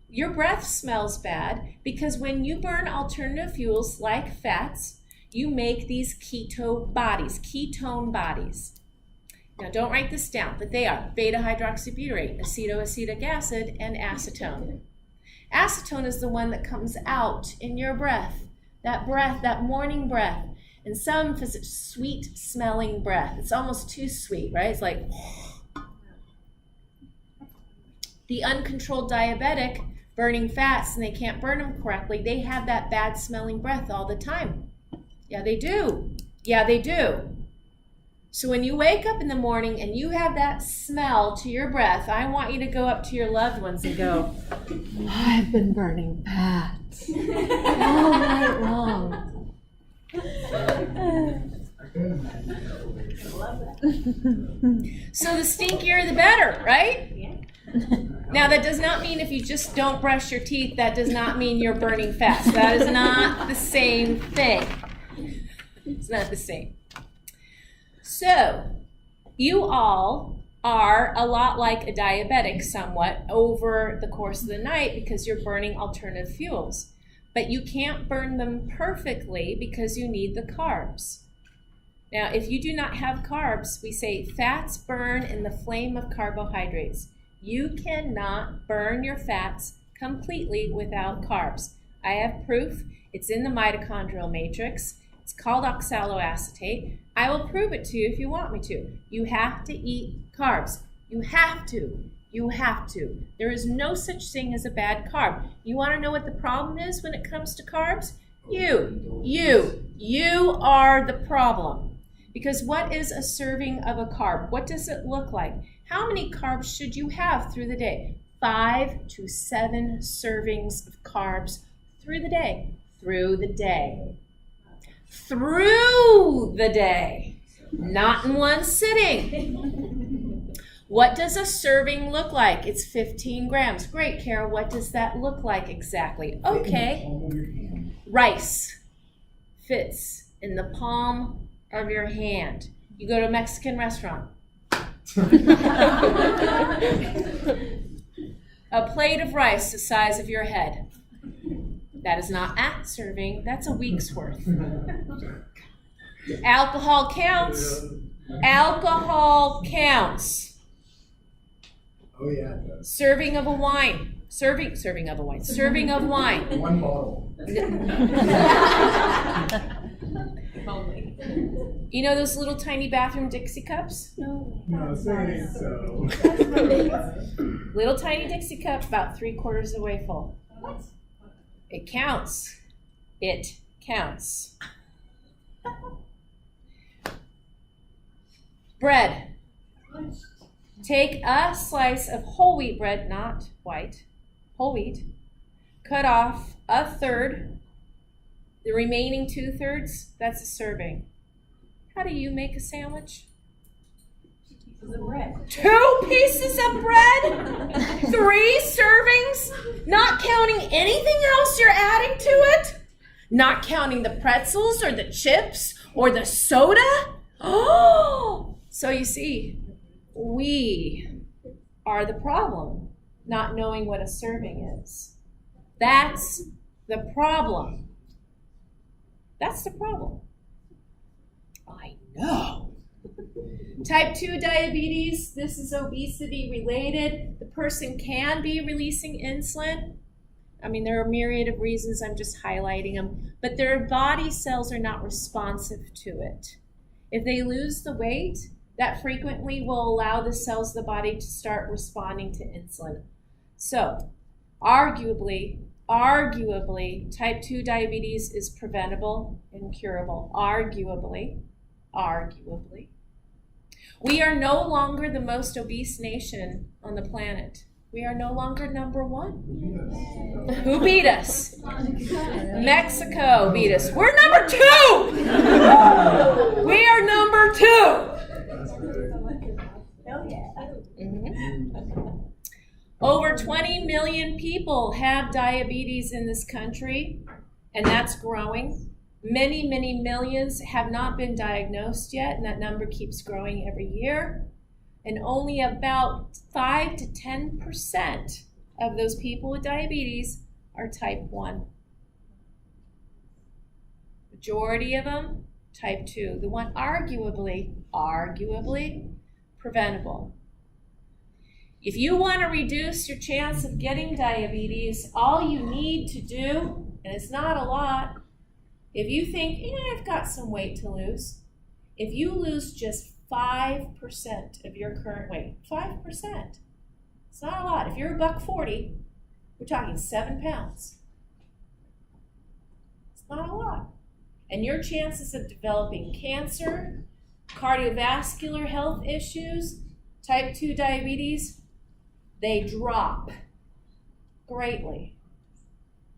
Your breath smells bad because when you burn alternative fuels like fats, you make these ketone bodies. Now don't write this down, but they are beta hydroxybutyrate, acetoacetic acid, and acetone. Acetone is the one that comes out in your breath, that morning breath. And some is a sweet smelling breath. It's almost too sweet, right? It's like the uncontrolled diabetic burning fats and they can't burn them correctly. They have that bad smelling breath all the time. Yeah, they do. Yeah, they do. So when you wake up in the morning and you have that smell to your breath, I want you to go up to your loved ones and go, I've been burning fats all night long. So the stinkier the better, right? Now that does not mean if you just don't brush your teeth, that does not mean you're burning fats. That is not the same thing. It's not the same. So you all are a lot like a diabetic somewhat over the course of the night because you're burning alternative fuels. But you can't burn them perfectly because you need the carbs. Now, if you do not have carbs, we say fats burn in the flame of carbohydrates. You cannot burn your fats completely without carbs. I have proof. It's in the mitochondrial matrix. It's called oxaloacetate. I will prove it to you if you want me to. You have to eat carbs. You have to. You have to. There is no such thing as a bad carb. You want to know what the problem is when it comes to carbs? You are the problem. Because what is a serving of a carb? What does it look like? How many carbs should you have through the day? 5 to 7 servings of carbs through the day. Through the day. Through the day. Not in one sitting. What does a serving look like? It's 15 grams. Great, Kara. What does that look like exactly? Okay. Rice fits in the palm of your hand. You go to a Mexican restaurant. A plate of rice the size of your head. That is not a serving. That's a week's worth. Alcohol counts. Alcohol counts. Oh yeah, it does. Serving of a wine. Serving of a wine. Serving of wine. One bottle. You know those little tiny bathroom Dixie cups? No, say so. Little tiny Dixie cup, about 3/4 of the way full. What? It counts. It counts. Bread. Take a slice of whole wheat bread, not white, whole wheat. Cut off 1/3. The remaining 2/3, that's a serving. How do you make a sandwich? Pieces of bread. 2 pieces of bread? 3 servings? Not counting anything else you're adding to it? Not counting the pretzels or the chips or the soda? Oh! So you see, we are the problem, not knowing what a serving is. That's the problem. That's the problem. I know. Type 2 diabetes, this is obesity related. The person can be releasing insulin. I mean, there are a myriad of reasons, I'm just highlighting them, but their body cells are not responsive to it. If they lose the weight, that frequently will allow the cells of the body to start responding to insulin. So, arguably, type 2 diabetes is preventable and curable. Arguably. We are no longer the most obese nation on the planet. We are no longer number 1. Yes. Who beat us? Mexico beat us. We're number 2! We are number 2! Hell yeah. Over 20 million people have diabetes in this country, and that's growing. Many, many millions have not been diagnosed yet, and that number keeps growing every year. And only about 5 to 10% of those people with diabetes are type 1. Majority of them, type 2. The one arguably preventable. If you want to reduce your chance of getting diabetes, all you need to do, and it's not a lot, if you think, I've got some weight to lose, if you lose just 5% of your current weight, 5%, it's not a lot. If you're $140, we're talking 7 pounds. It's not a lot. And your chances of developing cancer, cardiovascular health issues, type 2 diabetes, they drop greatly.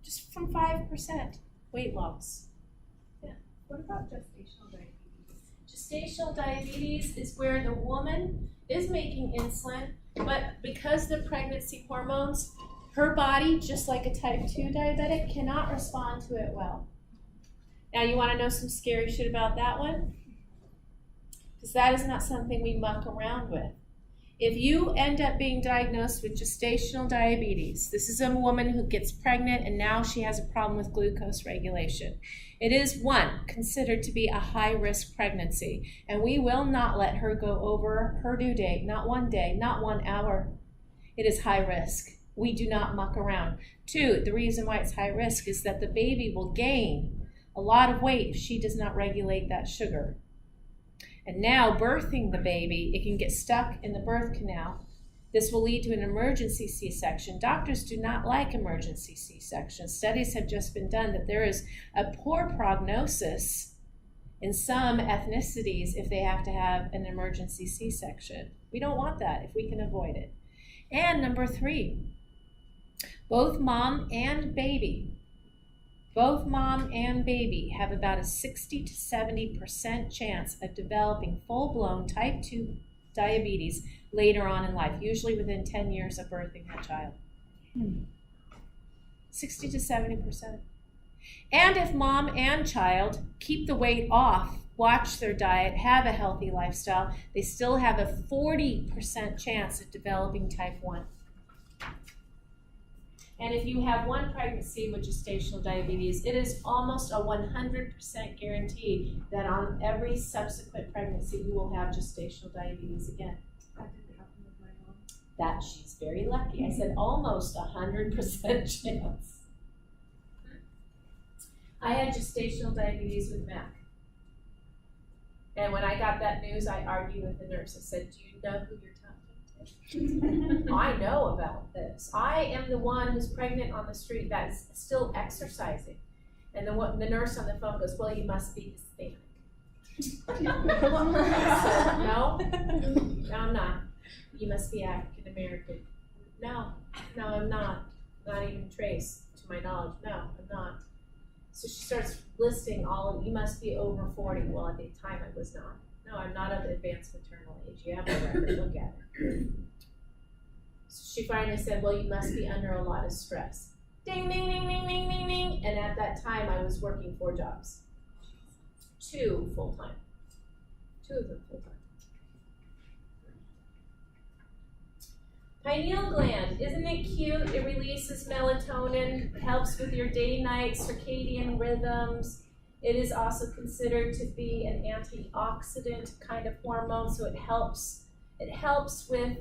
Just from 5% weight loss. Yeah. What about gestational diabetes? Gestational diabetes is where the woman is making insulin, but because the pregnancy hormones, her body, just like a type 2 diabetic, cannot respond to it well. Now, you want to know some scary shit about that one? Because that is not something we muck around with. If you end up being diagnosed with gestational diabetes, this is a woman who gets pregnant and now she has a problem with glucose regulation. It is, one, considered to be a high-risk pregnancy, and we will not let her go over her due date, not 1 day, not 1 hour. It is high risk. We do not muck around. 2, the reason why it's high risk is that the baby will gain a lot of weight if she does not regulate that sugar. And now birthing the baby, it can get stuck in the birth canal. This will lead to an emergency C-section. Doctors do not like emergency C-sections. Studies have just been done that there is a poor prognosis in some ethnicities if they have to have an emergency C-section. We don't want that if we can avoid it. And number 3, both mom and baby have about a 60 to 70% chance of developing full-blown type 2 diabetes later on in life, usually within 10 years of birthing that child. 60 to 70%. And if mom and child keep the weight off, watch their diet, have a healthy lifestyle, they still have a 40% chance of developing type 1. And if you have one pregnancy with gestational diabetes, it is almost a 100% guarantee that on every subsequent pregnancy you will have gestational diabetes again. That didn't happen with my mom. That she's very lucky. I said almost 100% chance. I had gestational diabetes with Mac. And when I got that news, I argued with the nurse. I said, do you know who you're talking to? I know about this. I am the one who's pregnant on the street that is still exercising. And the nurse on the phone goes, well, you must be Hispanic. No, I'm not. You must be African American. No, I'm not. Not even trace to my knowledge. No, I'm not. So she starts listing you must be over 40. Well, at the time I was not. No, I'm not of advanced maternal age. You have a record, look at it. So she finally said, well, you must be under a lot of stress. Ding, ding, ding, ding, ding, ding, ding. And at that time, I was working 4 jobs. 2 full-time. 2 of them full-time. Pineal gland, isn't it cute? It releases melatonin, helps with your day-night circadian rhythms. It is also considered to be an antioxidant kind of hormone, so it helps with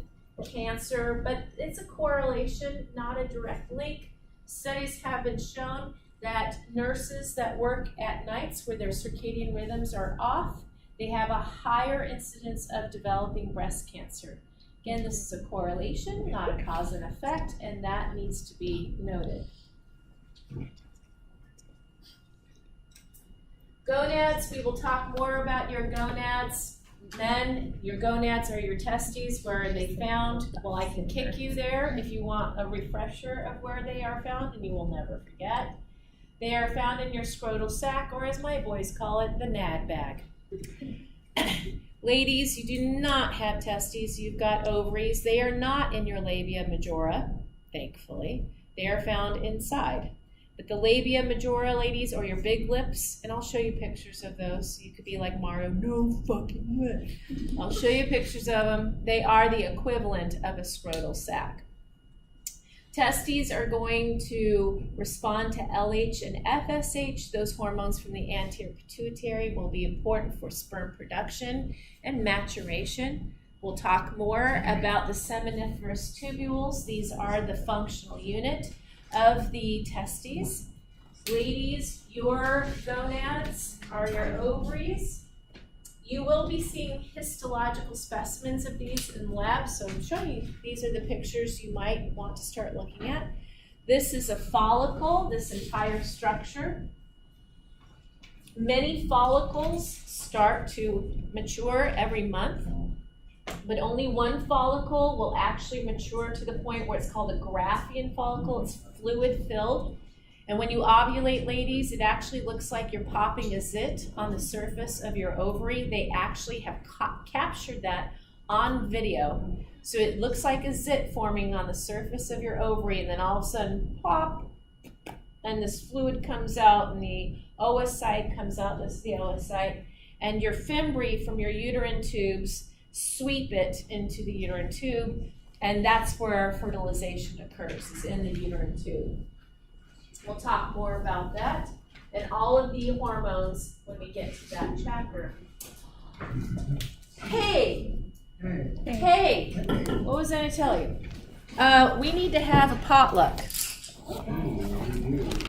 cancer, but it's a correlation, not a direct link. Studies have been shown that nurses that work at nights where their circadian rhythms are off, they have a higher incidence of developing breast cancer. Again, this is a correlation, not a cause and effect, and that needs to be noted. Gonads, we will talk more about your gonads. Then your gonads are your testes, where they found. Well, I can kick you there if you want a refresher of where they are found, and you will never forget. They are found in your scrotal sac, or as my boys call it, the nad bag. Ladies, you do not have testes, you've got ovaries. They are not in your labia majora, thankfully. They are found inside. But the labia majora, ladies, or your big lips, and I'll show you pictures of those. So you could be like Mario, no fucking way. I'll show you pictures of them. They are the equivalent of a scrotal sac. Testes are going to respond to LH and FSH. Those hormones from the anterior pituitary will be important for sperm production and maturation. We'll talk more about the seminiferous tubules. These are the functional unit of the testes. Ladies, your gonads are your ovaries. You will be seeing histological specimens of these in the lab, so I'm showing you. These are the pictures you might want to start looking at. This is a follicle, this entire structure. Many follicles start to mature every month, but only one follicle will actually mature to the point where it's called a Graafian follicle. It's fluid-filled. And when you ovulate, ladies, it actually looks like you're popping a zit on the surface of your ovary. They actually have captured that on video. So it looks like a zit forming on the surface of your ovary, and then all of a sudden, pop, and this fluid comes out, and the oocyte comes out. This is the oocyte. And your fimbriae from your uterine tubes sweep it into the uterine tube, and that's where fertilization occurs, is in the uterine tube. We'll talk more about that and all of the hormones when we get to that chapter. Hey, what was I going to tell you? We need to have a potluck.